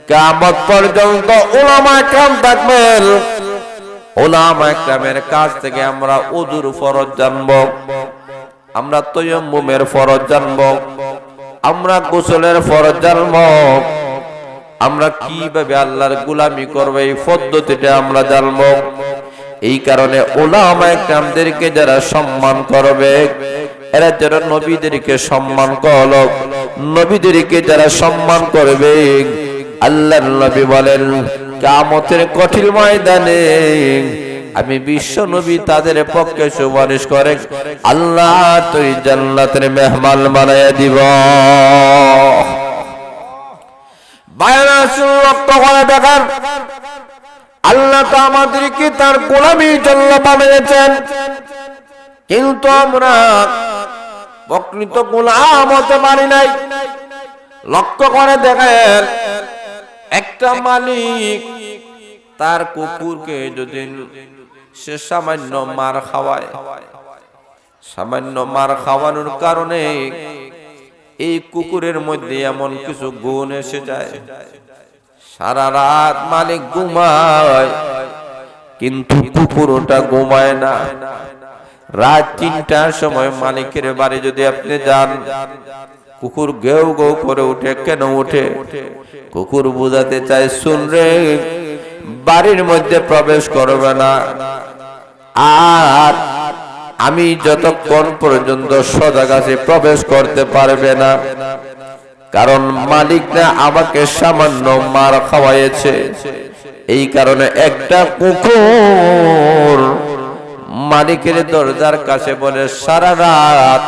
কিয়ামত পর্যন্ত উলামা ইকরাম থাকবেন। উলামা ইকরামের কাছ থেকে আমরা ওযুর ফরজ জানব, আমরা তায়াম্মুমের ফরজ জানব, আমরা গোসলের ফরজ জানব, আমরা কিভাবে আল্লাহর গোলামি করব এই পদ্ধতিটা আমরা জানব। এই কারণে উলামা ইকরামদেরকে যারা সম্মান করবে, এরা যারা নবীদেরকে সম্মান করলো, নবীদেরকে যারা সম্মান করবে, আল্লাহর নবী বলেন কিয়ামতের কঠিন ময়দানে আমি বিশ্ব নবী তাদের পক্ষে সুপারিশ করে আল্লাহ তুই জান্নাতের মেহমান বানায়া দিব। বায়ানাসুল রক্ত করে দেখার আল্লাহ তো আমাদেরকে তার গোলামির জন্য বানিয়েছেন, কিন্তু আমরা প্রকৃত গোলাম হতে পারি নাই। লক্ষ্য করে দেখেন, একটা মালিক তার কুকুরকে যদি সে সামান্য মার খাওয়ায়, সামান্য মার খাওয়ানোর কারণে এই কুকুরের মধ্যে এমন কিছু গুণ এসে যায়, সারা রাত মালিক ঘুমায় কিন্তু কুকুরটা ঘুমায় না। রাত ৩টার সময় মালিকের বাড়ি যদি আপনি যান, কুকুর গেউ গেউ করে উঠে। কেন উঠে? কুকুর বুঝাতে চায়, শুন রে, বাড়ির মধ্যে প্রবেশ করবে না, আর আমি যতক্ষণ পর্যন্ত সজাগ আছি প্রবেশ করতে পারবে না, কারণ মালিক না আমাকে সামান্য মার খাওয়াইছে। এই কারণে একটা কুকুর মালিকের দরজার কাছে বলে সারা রাত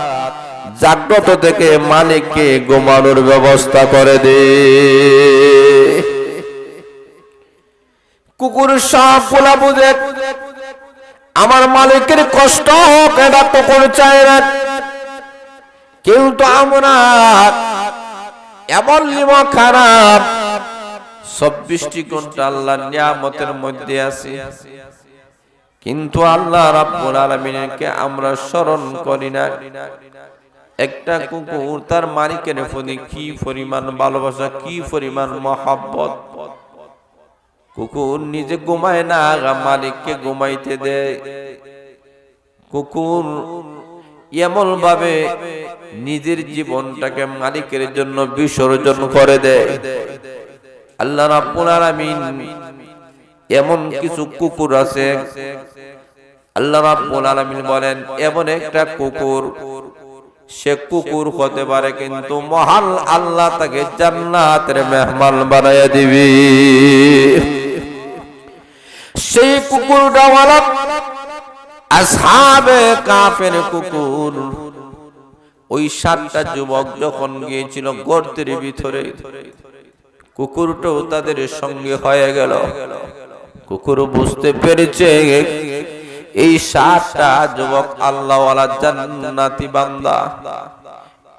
জাগ্রত থেকে মালিককে ঘুমানোর ব্যবস্থা করে দে। কুকুর সব বলা বুঝে, আমার মালিকের কষ্ট হোক এটা কুকুর চায় না। কিন্তু আমরা এমন লিম খারাপ, ২৪টি ঘন্টা আল্লাহর নিয়ামতের মধ্যে আছি, কিন্তু আল্লাহ রাব্বুল আলামিনকে আমরা স্মরণ করি না। একটা কুকুর তার মালিকের প্রতি কি পরিমাণ ভালোবাসা, কি পরিমাণ মহব্বত। কুকুর নিজে ঘুমায় না, মালিককে ঘুমাইতে দেয়। কুকুর এমন ভাবে নিজের জীবনটাকে মালিকের জন্য বিসর্জন করে দেয়। আল্লাহ রাব্বুল আলামিন এমন কিছু কুকুর আছে, আল্লাহ রাব্বুল আলামিন বলেন এমন একটা কুকুর, সে কুকুর হতে পারে কিন্তু মহান আল্লাহ তাকে জান্নাতের মেহমান বানায়া দিবে। সেই কুকুরটা হলো আসহাবে কাফের কুকুর। ওই ৭টা যুবক যখন গিয়েছিল গর্তের ভিতরে, কুকুরটাও তাদের সঙ্গে হয়ে গেল। কুকুর বুঝতে পেরেছে এই ৭টা যুবক আল্লাহওয়ালা জান্নাতি বান্দা,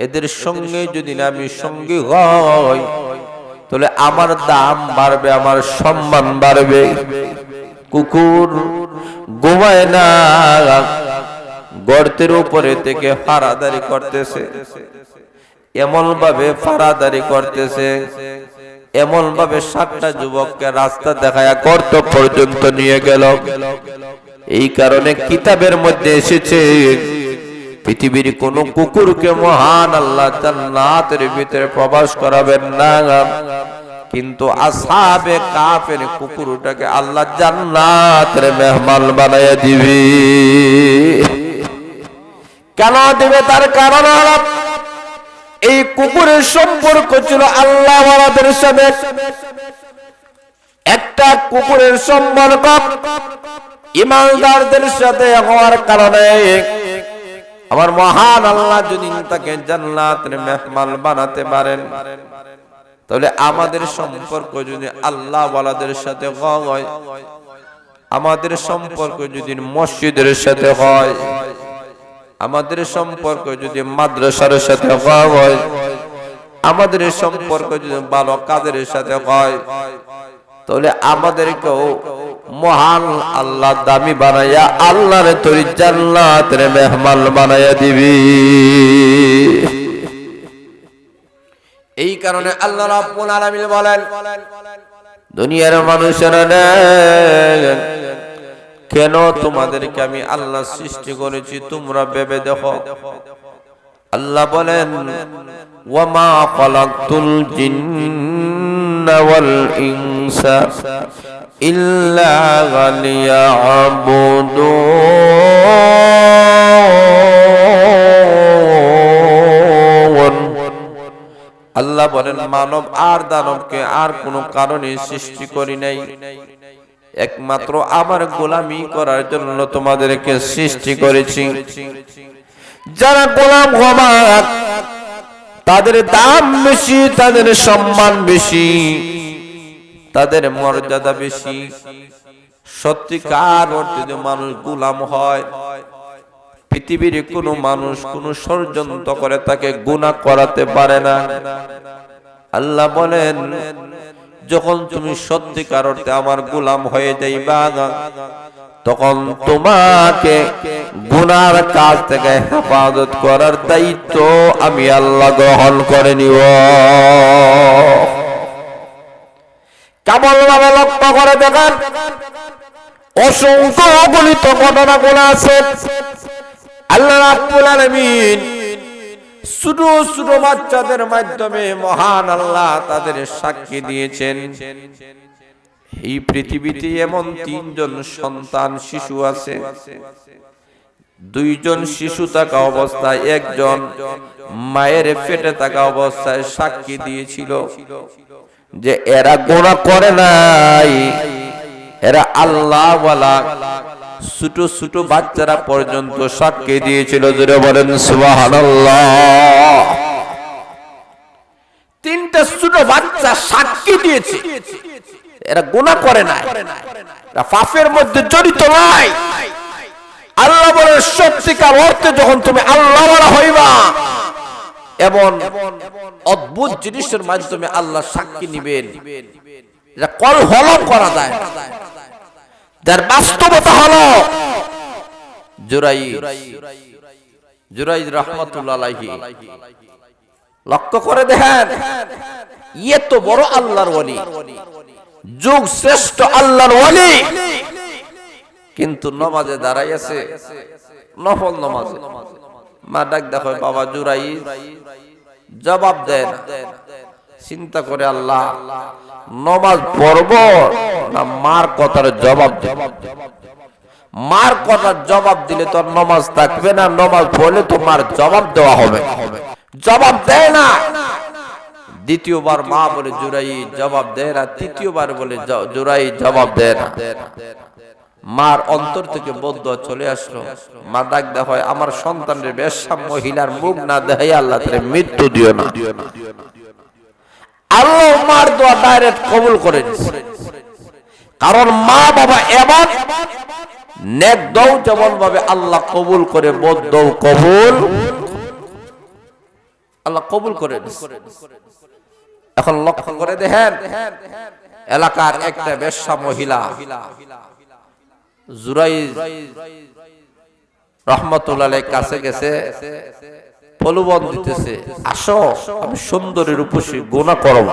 এদের সঙ্গে যদি আমি সঙ্গী হই তাহলে আমার দাম বাড়বে, আমার সম্মান বাড়বে। কুকুর ঘুমায় না, গর্তের উপরে থেকে ফাড়াদারি করতেছে, এমন ভাবে ফাড়াদারি করতেছে, এমন ভাবে ৭টা যুবককে রাস্তা দেখায়া গর্ত পর্যন্ত নিয়ে গেল। এই কারণে কিতাবের মধ্যে এসেছে পৃথিবীর কোন কুকুরকে মহান আল্লাহ জান্নাতের ভিতরে প্রবেশ করাবেন না, কিন্তু আসহাবে কাফের কুকুরটাকে আল্লাহ জান্নাতের মেহমান বানায়া দিবে। কেন দিবে? তার কারণ হলো এই কুকুরের সম্পর্ক ছিল আল্লাহ ওয়ালাদের সাথে। একটা কুকুরের সম্পর্ক ঈমানদারদের সাথে হওয়ার কারণে আমার মহান আল্লাহ যদি তাকে জান্নাতের মেহমান বানাতে পারেন, তাহলে আমাদের সম্পর্ক যদি আল্লাহ ওয়ালাদের সাথে হয়, আমাদের সম্পর্ক যদি মসজিদের সাথে হয়, আমাদের সম্পর্ক যদি মাদ্রাসার সাথে হয়, আমাদের সম্পর্ক যদি ভালো কাজের সাথে হয়, তাহলে আমাদেরকেও মহান আল্লাহ দামি বানাইয়া আল্লাহর তৈরি জান্নাতের মেহমান বানাইয়া দিবি। এই কারণে আল্লাহ রাব্বুল আলামিন বলেন, দুনিয়ার মানুষেরা কেন তোমাদেরকে আমি আল্লাহ সৃষ্টি করেছি তোমরা ভেবে দেখো। আল্লাহ বলেন, ওয়ামা খালাকতুল জিন্না ওয়াল ইনসা ইল্লা লিয়াবুদুন। আল্লাহ বলেন, মানব আর দানবকে আর কোনো কারণে সৃষ্টি করি নাই, একমাত্র আমার গোলামি করার জন্য তোমাদেরকে সৃষ্টি করেছি। যারা গোলাম হবা তাদের দাম বেশি, তাদের সম্মান বেশি, তাদের মর্যাদা বেশি। সত্যিকার অর্থে যদি মানুষ গোলাম হয়, পৃথিবীর কোন মানুষ কোন ষড়যন্ত্র করে তাকে গুনাহ করাতে পারে না। আল্লাহ বলেন, যখন তুমি সত্যিকার অর্থে আমার গোলাম হয়ে যাইবা, তখন তোমাকে গুনার কাজ থেকে হেফাজত করার দায়িত্ব আমি আল্লাহ গ্রহণ করে নিব। কেমন ভাবে লক্ষ্য করে দেখেন, অসংখ্য অগণিত ঘটনাগুলো আছে। আল্লাহ রাব্বুল আলামিন ছোট ছোট বাচ্চাদের মাধ্যমে মহান আল্লাহ তাদের সাক্ষী দিয়েছেন। এই পৃথিবীতে এমন 3 জন সন্তান শিশু আছে। 2 জন শিশু থাকা অবস্থায়, একজন মায়ের পেটে থাকা অবস্থায় সাক্ষী দিয়েছিল যে এরা গুনাহ করে নাই, এরা আল্লাহ ওয়ালা। ছোট ছোট বাচ্চারা পর্যন্ত সাক্ষী দিয়েছিল। জোরে বলেন সুবহানাল্লাহ। 3টা ছোট বাচ্চা সাক্ষী দিয়েছে এরা গুনাহ করে নাই, এরা পাপের মধ্যে জড়িত নাই। আল্লাহ বলে, সত্যিকার অর্থে যখন তুমি আল্লাহ ওয়ালা হইবা, এমন অদ্ভুত জিনিসের মাধ্যমে আল্লাহ সাক্ষী নিবেন, এটা কলহলম করা যায়। যার বাস্তবতা হলো জুরাইজ রাহমাতুল্লাহ আলাইহি। লক্ষ্য করে দেখেন, এত বড় আল্লাহর ওলি, যুগ শ্রেষ্ঠ আল্লাহর ওলি, কিন্তু নামাজে দাঁড়াই আছে, নফল নামাজে। মা ডাক দেখো, বাবা জুরাইজ, জবাব দেন। চিন্তা করে, আল্লাহ নামাজ পড়ব না মার কথার জবাব দেব? মার কথার জবাব দিলে তোর নামাজ থাকবে না, নামাজ পড়লে তোমার জবাব দেওয়া হবে। জবাব দেয় না। দ্বিতীয়বার মা বলে জুরাইজ জবাব দেয় না, তৃতীয়বার বলে জুরাইজ জবাব দেয় না। মার অন্তর থেকে বদদুয়া চলে আসলো। মা ডাক দেয়, হয় আমার সন্তানের বেশ্যা মহিলার মুখ না দেখাই আল্লাহ তারে মৃত্যু দিও না। আল্লাহ মার দোয়া ডাইরেক্ট কবুল করে নিয়েছে। কারণ মা বাবা এমন নেক দৌ যেমন ভাবে আল্লাহ কবুল করে, বদদৌ কবুল আল্লাহ কবুল করে নিয়েছে। এখন লক্ষ্য করে দেখেন, এলাকার একটা বেশ্যা মহিলা জুরাইজ রাহমাতুল্লাহ আলাইহির কাছে গেছে, প্রলোভন দিতেছে, আসো আমি সুন্দরী রূপসী, গুনাহ করব।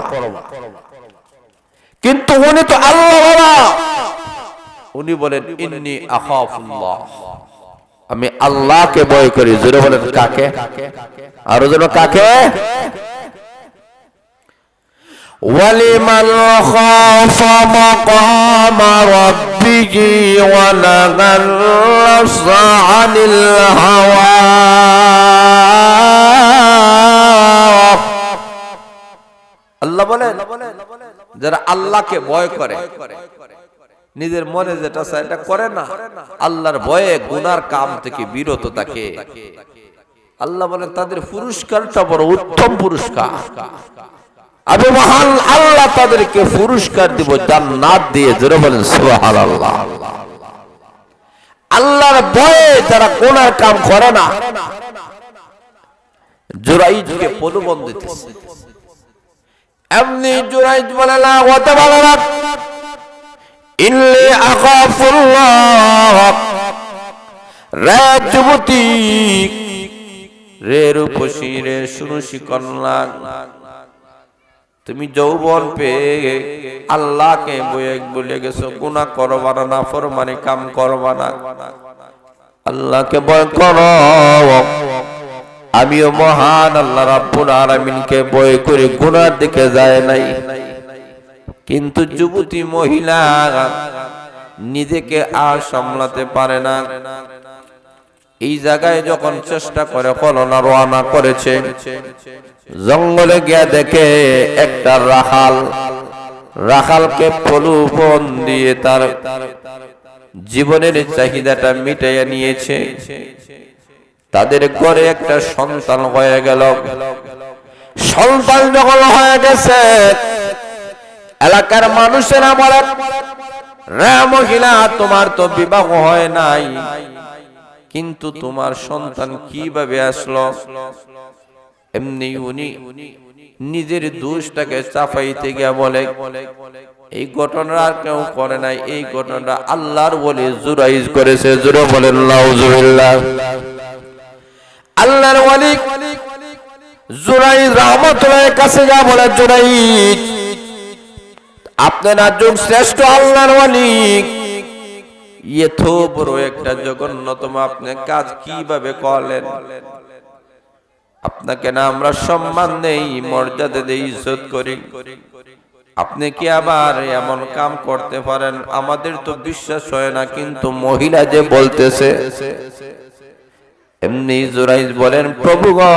কিন্তু উনি তো আল্লাহ ওয়ালা। উনি বলেন, ইন্নী আখাফুল্লাহ, আমি আল্লাহকে ভয় করি। জোরে বলেন কাকে? আরো যেন কাকে? ولمن خاف مقام ربه ونهى النفس عن الهوى আল্লাহ বলেন যারা আল্লাহকে ভয় করে নিজের মনে যেটা চায় এটা করে না আল্লাহর ভয়ে গুনার কাম থেকে বিরত থাকে আল্লাহ বলেন তাদের পুরস্কারটা বড় উত্তম পুরস্কার আমি মহান আল্লাহ তাদেরকে পুরস্কার দিব জান্নাত দিয়ে জোরে বলেন সুবহানাল্লাহ আল্লাহর ভয়ে যারা গুনার কাম করে না জুরাইজকে প্রলোভন দিতেছে এমনি জুরাইজ বলে না ওটা বলে না ইন্নী আখাফুল্লাহ রে যুবতী রে রূপসী রে সুরসী কন্যা তুমি যৌবন পেয়ে আল্লাহকে বলে গেছো গুনাহ করবা না নাফরমানি কাম করবা না আল্লাহকে ভয় করো আমিও মহান আল্লাহ রাব্বুল আলামিনকে ভয় করে গুনার দিকে যায় নাই কিন্তু যুবতী মহিলা নিজেকে আর সামলাতে পারে না এই জায়গায় যখন চেষ্টা করে কলনা রওনা করেছে জঙ্গলে গিয়ে দেখে একটা রাখালকে প্রলোভন দিয়ে তার জীবনের চাহিদাটা মিটাইয়া নিয়েছে তাদের ঘরে একটা সন্তান হয়ে গেল সন্তান যখন হয়ে গেছে এলাকার মানুষেরা বলে রে মহিলা তোমার তো বিবাহ হয় নাই কিন্তু তোমার সন্তান কিভাবে আসলো এমনি উনি নিজের দোষটাকে চাপাইতে গিয়ে বলে এই ঘটনা আর কেউ করে নাই এই ঘটনাটা আল্লাহর ওলি জুরাইজ করেছে জুরে বলেন নাউজুবিল্লাহ আল্লাহর ওলি জুরাইজ রাহমাতুল্লাহর কাছে যা বলে জুরাইজ আপনারা যুগ শ্রেষ্ঠ আল্লাহর ওলি এত বড় একটা জঘন্যতম আপনি কাজ কিভাবে করলেন আপনাকে না আমরা সম্মান দেই মর্যাদা দেই ইজ্জত করি আপনি কি আবার এমন কাম করতে পারেন আমাদের তো বিশ্বাস হয় না কিন্তু মহিলা যে বলতেছে এমনি জুরাইজ বলেন প্রভু গো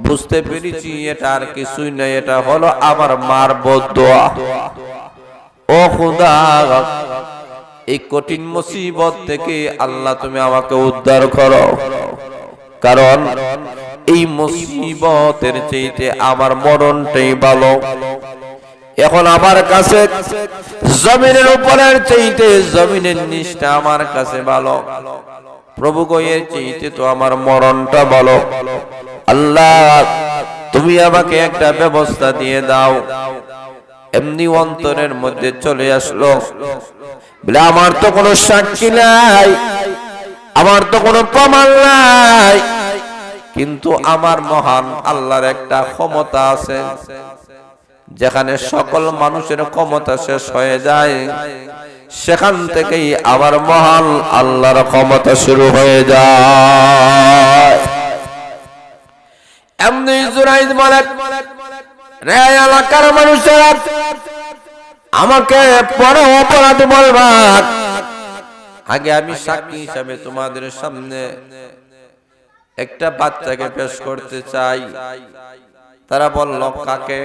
বুঝতে পেরেছি এটা আর কিছুই নয় এটা হলো আমার মার বদদোয়া ও খোদা এই কঠিন মুসিবত থেকে আল্লাহ তুমি আমাকে উদ্ধার করো কারণ এই মুসিবতের চাইতে আমার মরণটাই ভালো এখন আমার কাছে জমিনের উপরের চাইতে জমিনের নিচটা আমার কাছে ভালো প্রভু গো এর চাইতে তো আমার মরণটা ভালো আল্লাহ তুমি আমাকে একটা ব্যবস্থা দিয়ে দাও এমনি অন্তরের মধ্যে চলে আসলো বলে আমার তো কোনো সাক্ষী নাই আমার তো কোনো প্রমাণ নাই কিন্তু আমার মহান আল্লাহর একটা ক্ষমতা আছে যেখানে সকল মানুষের ক্ষমতা শেষ হয়ে যায় সেখান থেকেই আমার মহান আল্লাহর ক্ষমতা শুরু হয়ে যায় এমনি জুরাইজ বলে রে এলাকার মানুষেরা আমাকে বড় অপরাধ বলবা আগে আমি সাক্ষী হিসাবে তোমাদের সামনে একটা বাচ্চাকে পেশ করতে চাই তারা বলল কাকে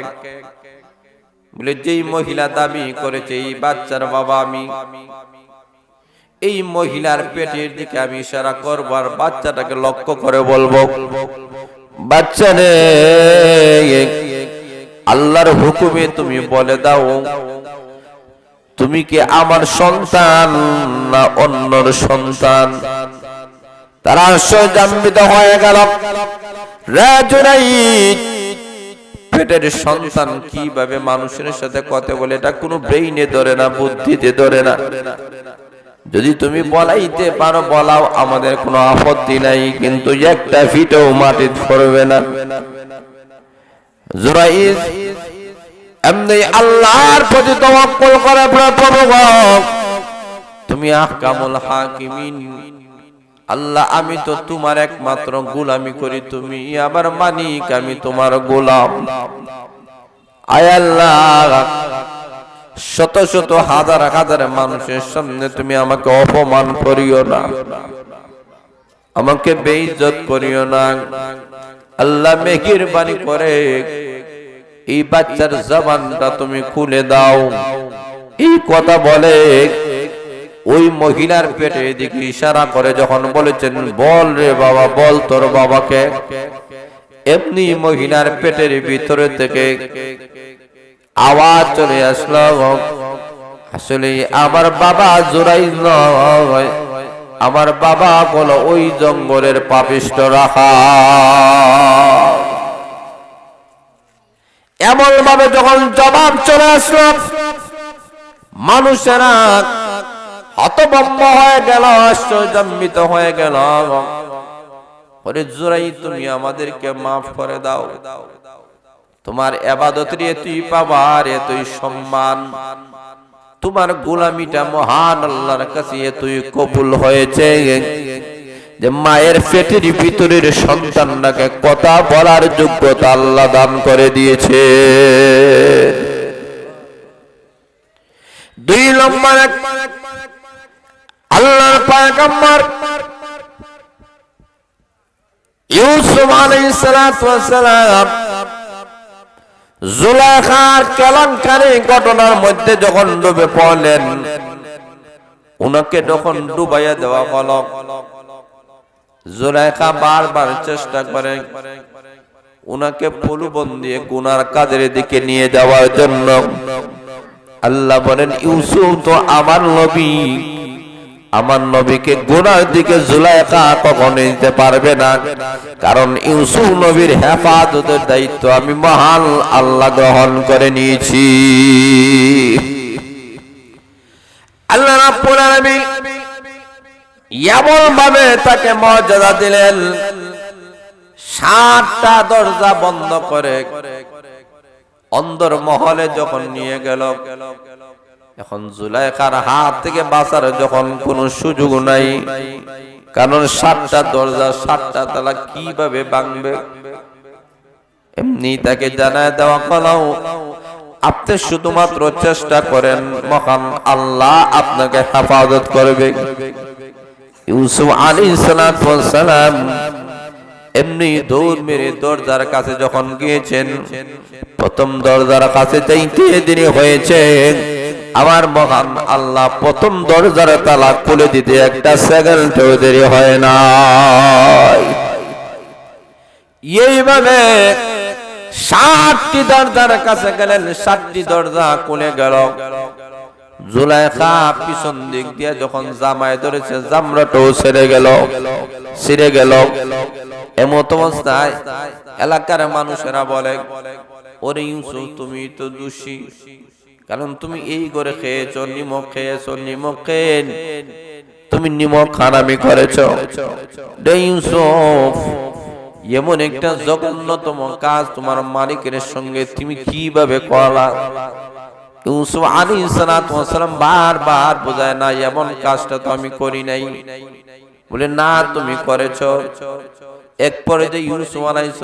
বলে যেই মহিলা দাবি করেছে এই বাচ্চার বাবা আমি এই মহিলার পেটের দিকে আমি ইশারা করব আর বাচ্চাটাকে লক্ষ্য করে বলবো বাচ্চা রে আল্লাহর হুকুমে তুমি বলে দাও তুমি কি আমার সন্তান না অন্যর সন্তান তারা আশ্চর্যান্বিত হয়ে গেল রে জুরাইজ পেটের সন্তান কিভাবে মানুষের সাথে কথা বলে এটা কোনো ব্রেইনে ধরে না বুদ্ধিতে ধরে না যদি তুমি বলাইতে পারো বলাও আমাদের কোনো আপত্তি নাই কিন্তু একটা ফিটও মাটি পড়বে না জুরাইজ এমনি আল্লাহর প্রতি তাওয়াক্কুল করে প্রভু তুমি আহকামুল হাকিমিন আল্লাহ আমি তো তোমার একমাত্র গোলামি করি তুমি আমার মালিক আমি তোমার গোলাম আয় আল্লাহ, শত শত হাজার হাজার মানুষের সামনে তুমি আমাকে অপমান করিও না, আমাকে বেইজ্জত করিও না। আল্লাহ মেহেরবানি করে এই বাচ্চার জবানটা তুমি খুলে দাও। এই কথা বলে ওই মহিলার পেটে দিকে ইশারা করে যখন বলেছেন, বল রে বাবা, বল তোর বাবাকে, এমনি মহিলার পেটের ভিতরে থেকে আওয়াজ চলে আসলো, আসলে আমার বাবা জুরাইল নয়, আমার বাবা বলো ওই জঙ্গলের পাপিষ্ঠ রাখা। এমন ভাবে যখন জবাব চলে আসলো, মানুষেরা হতভম্ব হয়ে গেল, আশ্চর্যান্বিত হয়ে গেল। ওরে জুরাইল, তুমি আমাদেরকে মাফ করে দাও, তোমার ইবাদতের এতই পাওয়ার, এতই সম্মান, তোমার গোলামিটা মহান আল্লাহর কাছে এতই কবুল হয়েছে যে মায়ের পেটের ভিতরের সন্তানটাকে কথা বলার যোগ্যতা আল্লাহ দান করে দিয়েছে। 2 নম্বর, আল্লাহর পয়গম্বর ইউসুফ আলাইহিস সালাতু ওয়াস সালাম জুলাইখার কেলেঙ্কারি ঘটনার মধ্যে যখন ডুবে পড়লেন, উনাকে যখন ডুবাইয়া দেওয়া হলো, জুলাইখা বারবার চেষ্টা করে উনাকে প্রলোভন দিয়ে গুনার কাজের দিকে নিয়ে যাওয়ার জন্য। আল্লাহ বলেন, ইউসুফ তো আমার নবী, আমার নবীকে গুনার দিকে জুলাইখা কখনো নিতে পারবে না, কারণ ইউসুফ নবীর হেফাজতের দায়িত্ব আমি মহান আল্লাহ গ্রহণ করে নিয়েছি। আল্লাহ রাব্বুল আলামিন এমন ভাবে তাকে মর্যাদা দিলেন, 7টা দরজা বন্ধ করে অন্দর মহলে যখন নিয়ে গেল, এখন জুলাইখার হাত থেকে বাঁচার যখন কোনো সুযোগ নাই, কারণ 7টা দরজা 7টা তালা কিভাবে ভাঙবে। এমনি তাকে জানায় দেওয়া হলো, আপনি শুধুমাত্র চেষ্টা করেন, মহান আল্লাহ আপনাকে হেফাজত করবে। ইউসুফ আলাইহিস সালাম এমনি দৌড় মেরে দরজার কাছে যখন গিয়েছেন, প্রথম দরজার কাছে যাইতে দেরি হয়েছে, আমার মহান আল্লাহ প্রথম দরজার তালা খুলে দিতে একটা সেকেন্ডও দেরি হয় না। এইভাবে 7টি দরজার কাছে গেলেন, 7টি দরজা খুলে গেল। জুলাইখা পিছন দিক দিয়ে যখন জামায় ধরেছে, জামরাটাও ছিঁড়ে গেল। এমত অবস্থায় এলাকার মানুষেরা বলে, ওরে ইউসুফ, তুমি তো দোষী, কারণ তুমি এই করে খেয়েছো, নিমক খেয়েছো, নিমক খেয়ে তুমি নিমক হারামি করেছো। ইউসুফ, এমন একটা জঘন্যতম কাজ তোমার মালিকের সঙ্গে তুমি কিভাবে করলা? ইউসুফ আলাইহিস সালাম বারবার বোঝায়, না এমন কাজটা তো আমি করি নাই। বলে, না তুমি করেছো। এক পর্যায়ে ইউসুফ আলাইহিস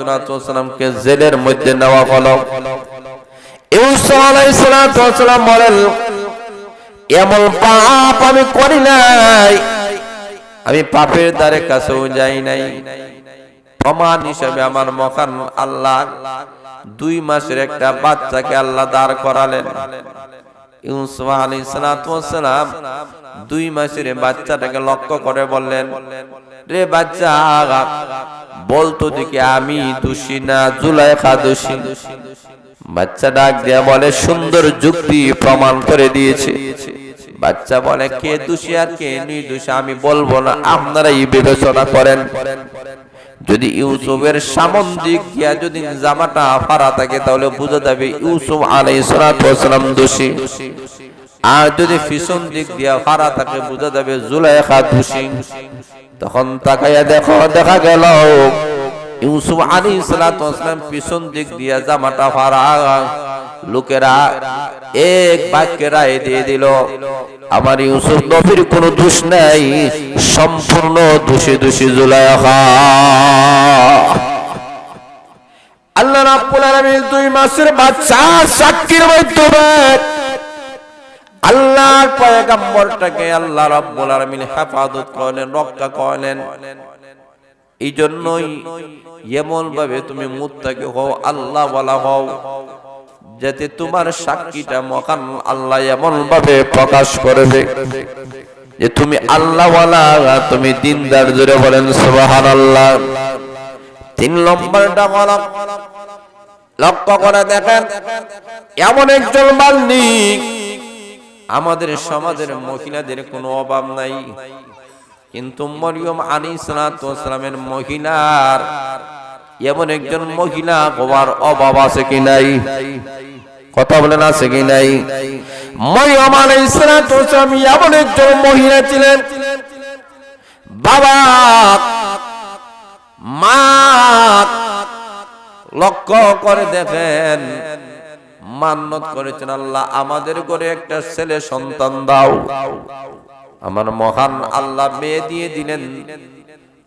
সালামকে জেলের মধ্যে নেওয়া হলো। ইউসুফ আলাইহিস সালাম বলেন, এমন পাপ আমি করি নাই, আমি পাপের দ্বারে কাছেও যাই নাই। প্রমাণ হিসেবে আমার মহান আল্লাহ 2 মাসের একটা বাচ্চাকে আল্লাহ দাঁড় করালেন। ইউসুফ আলাইহিস সালাম 2 মাসের বাচ্চাটাকে লক্ষ্য করে বললেন, রে বাচ্চা, বলতো দিকে আমি দোষী না জুলাইখা দোষী? বাচ্চা ডাক দিয়া বলে, সুন্দর যুক্তি প্রমাণ করে দিয়েছে। বাচ্চা বলে, কে দোষী আর কে নির্দোষী আমি বলবো না, আপনারাই বিবেচনা করেন। যদি ইউসুফের সামন দিক দিয়া যদি জামাটা ফাড়া থাকে, তাহলে বোঝা যাবে ইউসুফ আলাইহিস সালাম দোষী, আর যদি পিছন দিক দিয়া ফাড়া থাকে বোঝা যাবে জুলাইখা দোষী। তখন তাকাইয়া দেখা গেল ইউসুফ আলাইহিস সালাম পিছন দিক দিয়া জামাটা ফাড়া। লোকেরা এক বাক্যে রায় দিয়ে দিল, আমার ইউসুফ নবীর কোনো দোষ নাই, সম্পূর্ণ দোষী জুলাইখা। আল্লাহ রাব্বুল আলামিন 2 মাসের বাচ্চা সাক্ষীর মাধ্যমে আল্লাহর পয়গম্বরটাকে আল্লাহ রাব্বুল আলামিন হেফাজত করলেন, রক্ষা করলেন। এই জন্যই এমন ভাবে তুমি মুত্তাকি হও, আল্লাহ ওয়ালা হও, যাতে তোমার সাক্ষীটা মহান আল্লাহ এমন ভাবে প্রকাশ করবে যে তুমি আল্লাহ ওয়ালা, তুমি দিনদার। জোরে বলেন সুবহানাল্লাহ। 3 নম্বরটা হলো, লক্ষ্য করে দেখেন, এমন একজন বান্দি, আমাদের সমাজের মহিলাদের কোনো অভাব নাই, কিন্তু মরিয়ম আলাইহিস সালাতু ওয়াস সালামের মহিলার এমন একজন মহিলা হওয়ার অভাব আছে কি নাই? কথা বলেন, আছে কি নাই? মরিয়ম আলাইহিস সালাতু ওয়াস সালাম এমন একজন মহিলা ছিলেন, বাবা মা, লক্ষ্য করে দেখেন, মান্নত করেছেন, আল্লাহ আমাদের ঘরে একটা ছেলে সন্তান দাও। আমার মহান আল্লাহ মেয়ে দিয়ে দিলেন।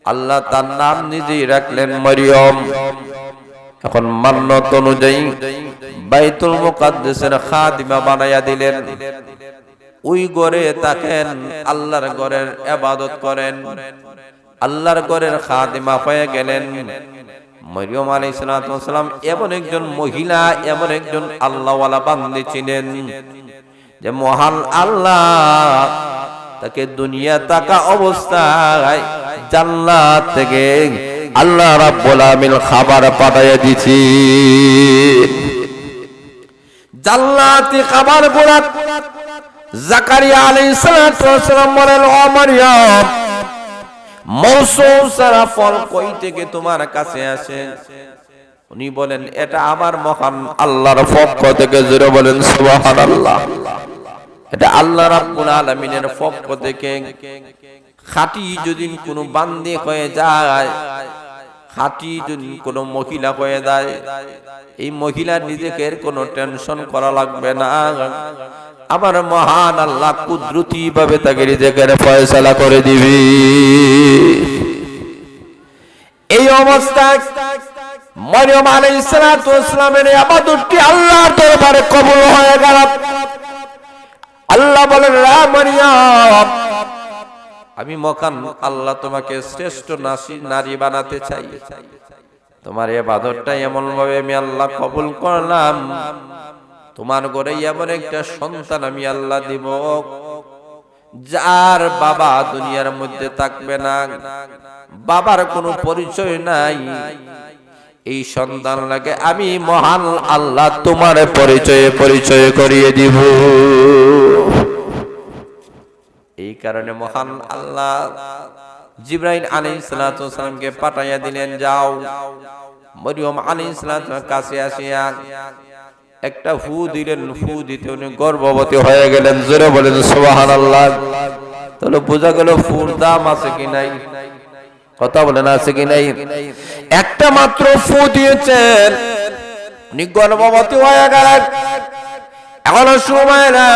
আল্লাহ তার নাম নিজেই রাখলেন মরিয়ম। এখন মান্নত অনুযায়ী বাইতুল মুকাদ্দাসের খাদিমা বানায়া দিলেন। ওই ঘরে থাকেন, আল্লাহর ঘরের ইবাদত করেন, আল্লাহর ঘরের খাদিমা হয়ে গেলেন। মরিয়ম আলাইহিস সালাম এমন একজন মহিলা, এমন একজন আল্লাহওয়ালা বান্দি ছিলেন যে মহান আল্লাহ তাকে দুনিয়া থাকা অবস্থায় জান্নাত থেকে আল্লাহ রাব্বুল আলামিন খাবার পাঠাইয়া দিয়েছি। জান্নাতি খাবার গুলা জাকারিয়া আলাইহিস সালাম বলেন, ও মরিয়ম, মৌসুম সারা ফল কই থেকে তোমার কাছে আসে? উনি বলেন, এটা আমার মহান আল্লাহর পক্ষ থেকে। জোরে বলেন সুবহানাল্লাহ। এটা আল্লাহ রাব্বুল আলামিনের পক্ষ থেকে। খাঁটি যদি কোনো বান্দি হয়ে যায়, খাঁটি যদি কোনো মহিলা হয়ে যায়, এই মহিলা নিজেকে কোনো টেনশন করা লাগবে না। আমার মহান আল্লাহ কুদরতি ভাবে তাকে রিজিকের ফয়সালা করে দিবি। এই অবস্থায় মরিয়ম আলাইহিস সালাতু ওয়াস সালামের ইবাদতটি আল্লাহর দরবারে কবুল হয়ে গেল। আল্লাহ বলেন, রা মরিয়ম, আমি মহান আল্লাহ তোমাকে শ্রেষ্ঠ নারী বানাতে চাই। তোমার ইবাদতটা এমন ভাবে আমি আল্লাহ কবুল করলাম, তোমার ঘরে এমন একটা সন্তান আমি আল্লাহ দিব যার বাবা দুনিয়ার মধ্যে থাকবে না, বাবার কোনো পরিচয় নাই। এই সন্তান লাগে আমি মহান আল্লাহ তোমার পরিচয় করিয়ে দিব। এই কারণে মহান আল্লাহ জিবরাইল আলাইহিস সালামকে পাঠাইয়া দিলেন, যাও মরিয়ম আলাইহিস সালামের কাছে আসিয়া একটা ফু দিলেন। ফু দিতে উনি গর্ভবতী হয়ে গেলেন। জোরে বলেন সুবহানাল্লাহ। তাহলে বোঝা গেল ফুর দাম আছে কি নাই? কথা বলেন, আছে কি নাই? একটা মাত্র ফু দিয়েছেন, উনি গর্ভবতী হয়ে গেলেন। এখন সময় না,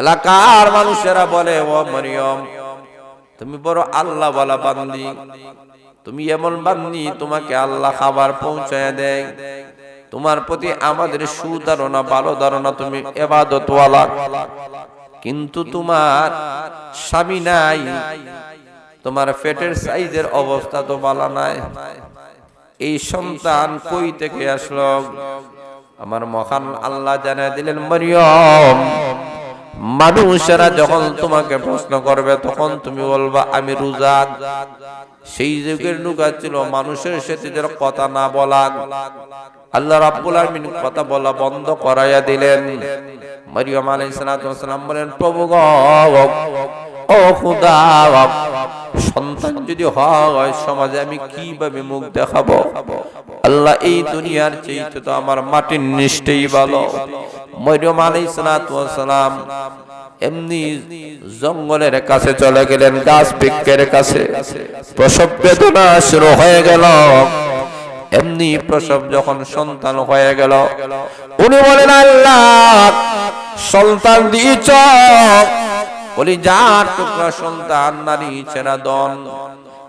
এলাকার মানুষেরা বলে, ও মরিয়ম, তুমি বড় আল্লাহ ওয়ালা বান্দি, তুমি এমন বান্দি তোমাকে আল্লাহ খাবার পৌঁছায় দেয়, তোমার প্রতি আমাদের সুধারণা, ভালো ধারণা, তুমি ইবাদতওয়ালা, কিন্তু তোমার স্বামী নাই, তোমার পেটের সাইজের অবস্থা তো ভালো নাই, এই সন্তান কই থেকে আসলো? আমার মহান আল্লাহ জানায় দিলেন, মরিয়ম, মানুষেরা যখন তোমাকে প্রশ্ন করবে তখন তুমি বলবা আমি রোজা। সেই যুগের লোক ছিল মানুষের সাথে যারা কথা না বলা, আল্লাহ রাব্বুল আলামিন কথা বলা বন্ধ করাইয়া দিলেন। মরিয়ম আলাইহিস সালাম বলেন, প্রভু গো, ও খোদা, সন্তান যদি হয় সমাজে আমি কিভাবে মুখ দেখাবো? আল্লাহ, এই দুনিয়ার চাইতে তো আমার মাটির নিচটাই ভালো। মরিয়ম আলাইহিস সালাম এমনি জঙ্গলের কাছে চলে গেলেন, গাছ বৃক্ষের কাছে। প্রসব বেদনা শুরু হয়ে গেল। এমনি প্রসব যখন সন্তান হয়ে গেল, উনি বলেন, আল্লাহ সন্তান দিয়েছ, বলি যার টুকরা সন্তান নারী ছেড়া দন,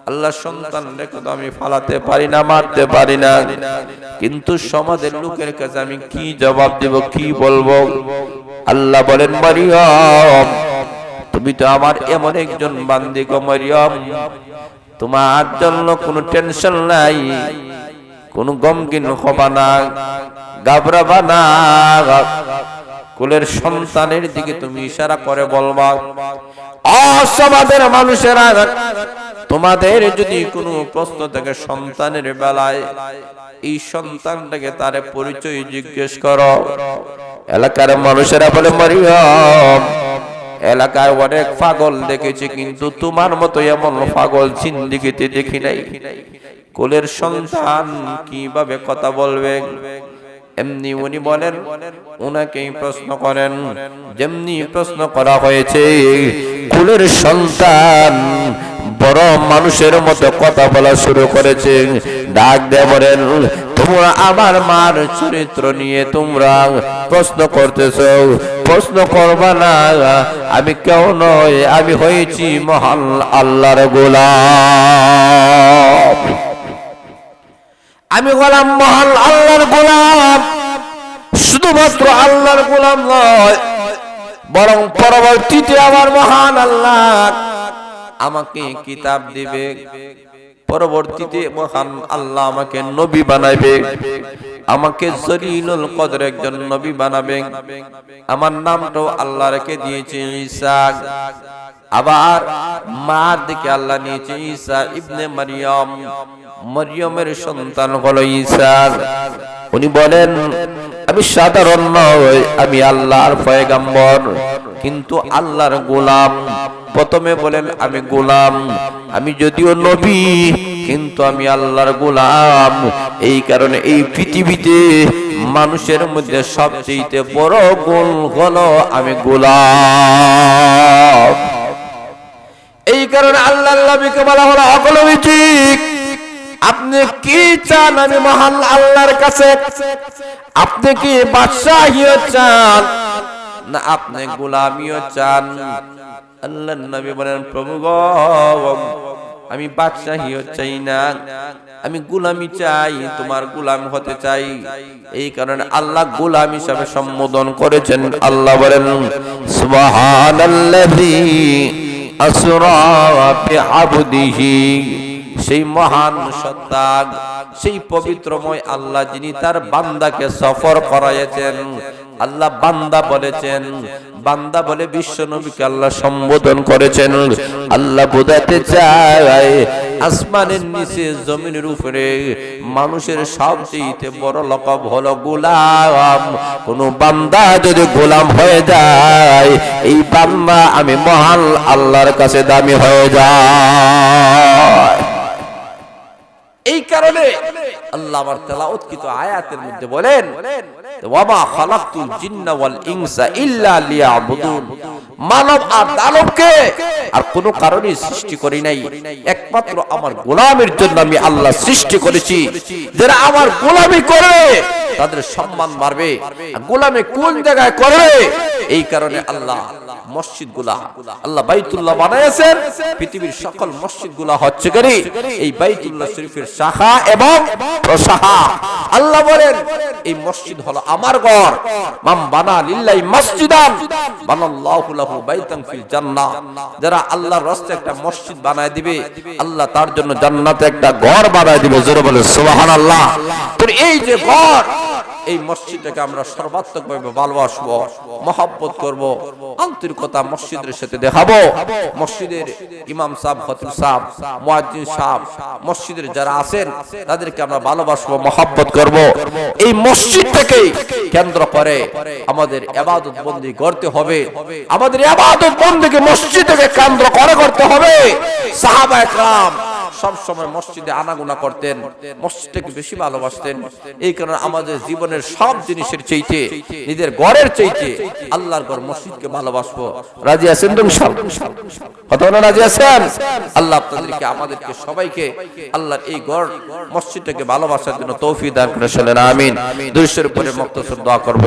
আল্লাহ সন্তান রেখে তো আমি ফালাতে পারি না, মারতে পারি না, কিন্তু সমাজের লোকের কাছে আমি কি জবাব দেব, কি বলবো? আল্লাহ বলেন, মারিয়াম তুমি তো আমার এমন একজন বান্দি গো মারিয়াম, তোমার জন্য কোনো টেনশন নাই, কোনো গমগিন হবা না, ঘাবড়াবা না। কুলের সন্তানের দিকে তুমি ইশারা করে বলবা, অসমাজের মানুষেরা তোমাদের যদি কোনো প্রশ্ন থাকে সন্তানের বেলায়, এই সন্তানটাকে তার পরিচয় জিজ্ঞেস করো। এলাকার মানুষেরা বলে, মারিয়াম এলাকায় অনেক পাগল দেখেছি, কিন্তু তোমার মতো এমন পাগল জিন্দেগিতে দেখি নাই। কোলের সন্তান কিভাবে কথা বলবে? এমনি উনি বলেন, উনাকেই প্রশ্ন করেন যেমনি প্রশ্ন করা হয়েছে। কোলের সন্তান বড় মানুষের মতো কথা বলা শুরু করেছে, ডাক দিয়ে বলেন, তোমরা আমার মার চরিত্র নিয়ে তোমরা প্রশ্ন করতেছো, প্রশ্ন করবা না, আমি কেউ নয়, আমি হয়েছি মহান আল্লাহর গোলাম। আমি গোলাম, মহান আল্লাহর গোলাম। শুধুমাত্র আল্লাহর গোলাম নয়, বরং পরবর্তীতে আমার মহান আল্লাহ আমাকে কিতাব দিবে, পরবর্তীতে মহান আল্লাহ আমাকে নবী বানাবে, আমাকে জলিলুল কদর একজন নবী বানাবে। আমার নামটাও আল্লাহ রেখে দিয়েছে ঈসা। আবার মার দিকে আল্লাহ নিয়েছে ঈসা ইবনে মারিয়াম, মারিয়ামের সন্তান হলো ঈসা। উনি বলেন, আমি সাধারণ নয়, আমি আল্লাহর পয়গম্বর, কিন্তু আল্লাহর গোলাম। প্রথমে বলেন আমি গোলাম, আমি যদিও নবী কিন্তু আমি আল্লাহর গোলাম। এই কারণে এই পৃথিবীতে মানুষের মধ্যে সবচেয়ে বড় গুণ হলো আমি গোলাম। এই কারণে আল্লাহর নবীকে বলা হলো অগলবিচিক। আপনি কি চান? আমি মহান আল্লাহর কাছে। আপনি কি বাদশাহিও চান না আপনি গোলামিও চান? আল্লাহর নবী বলেন, প্রভু গো, আমি বাদশাহিও চাই না, আমি গোলামি চাই, তোমার গোলাম হতে চাই। এই কারণে আল্লাহ গোলাম হিসাবে সম্বোধন করেছেন। আল্লাহ বলেন, সুবহানাল্লাযী আসরা বিআবদিহি, সেই মহান সত্তা, সেই পবিত্রময় আল্লাহ যিনি তার বান্দাকে সফর করাইছেন। আল্লাহ বান্দা বলেছেন, বান্দা বলে বিশ্ব নবীকে আল্লাহ সম্বোধন করেছেন। আল্লাহ বোঝাতে চায় আসমানের নিচে জমিনের উপরে মানুষের সবচেয়ে বড় লকব হলো গোলাম। কোন বান্দা যদি গোলাম হয়ে যায়, এই বান্দা আমি মহান আল্লাহর কাছে দামি হয়ে যায়। এই কারণে আল্লাহ আমার তেলাওয়াতকৃত আয়াতের মধ্যে বলেন, ওয়ামা খালাকতুল জিন্না ওয়াল ইনসা ইল্লা লিয়াবুদুন, মানব আর দানবকে আর কোনো কারণে সৃষ্টি করি নাই, একমাত্র আমার গোলামের জন্য আমি আল্লাহ সৃষ্টি করেছি। যারা আমার গোলামি করে তাদের সম্মান বাড়বে। গোলামি কোন জায়গায় করে? এই কারণে আল্লাহ মসজিদগুলা, আল্লাহ বাইতুল্লাহ বানাইছেন। পৃথিবীর সকল মসজিদগুলা হচ্ছে করে এই বাইতুল্লাহ শরীফের শাখা এবং প্রশাখা। আল্লাহ বলেন, এই মসজিদ হলো আমার ঘর। মান বানা লিল্লাহি মসজিদান বানাল্লাহু লাহু বাইতান ফিল জান্নাহ। যারা আল্লাহর রাস্তায় একটা মসজিদ বানায় দিবে, আল্লাহ তার জন্য জান্নাতে একটা ঘর বানায় দিবে। জোরে বলে সুবহানাল্লাহ। তো এই যে ঘর, এই মসজিদটাকে আমরা সর্বাত্মকভাবে ভালোবাসবো, মহব্বত করব, আন্তরিকতা মসজিদের সাথে দেখাবো। মসজিদের ইমাম সাহেব, খতিব সাহেব, মুয়াজ্জিন সাহেব, মসজিদের যারা আছেন তাদেরকে আমরা ভালোবাসবো, মহব্বত করব। এই মসজিদটাকে কেন্দ্র করে আমাদের ইবাদত বন্দেগী করতে হবে। আমাদের ইবাদত বন্দেগী মসজিদকে কেন্দ্র করে করতে হবে। সাহাবায়ে কেরাম সব সময় মসজিদে আনাগোনা করতেন, মসজিদকে বেশি ভালোবাসতেন। এই কারণে আমাদের জীবনের সব জিনিসের চাইতে, নিজের ঘরের চাইতে আল্লাহর ঘর মসজিদকে ভালোবাসবো। রাজি আছেন তো? কতক্ষণ রাজি আছেন? আল্লাহ আপনাদেরকে, আমাদেরকে সবাইকে আল্লাহর এই ঘর মসজিদটাকে ভালোবাসার জন্য তৌফিক দান করে। আমিন। দুরূদের উপরে মুক্তসর দোয়া করব।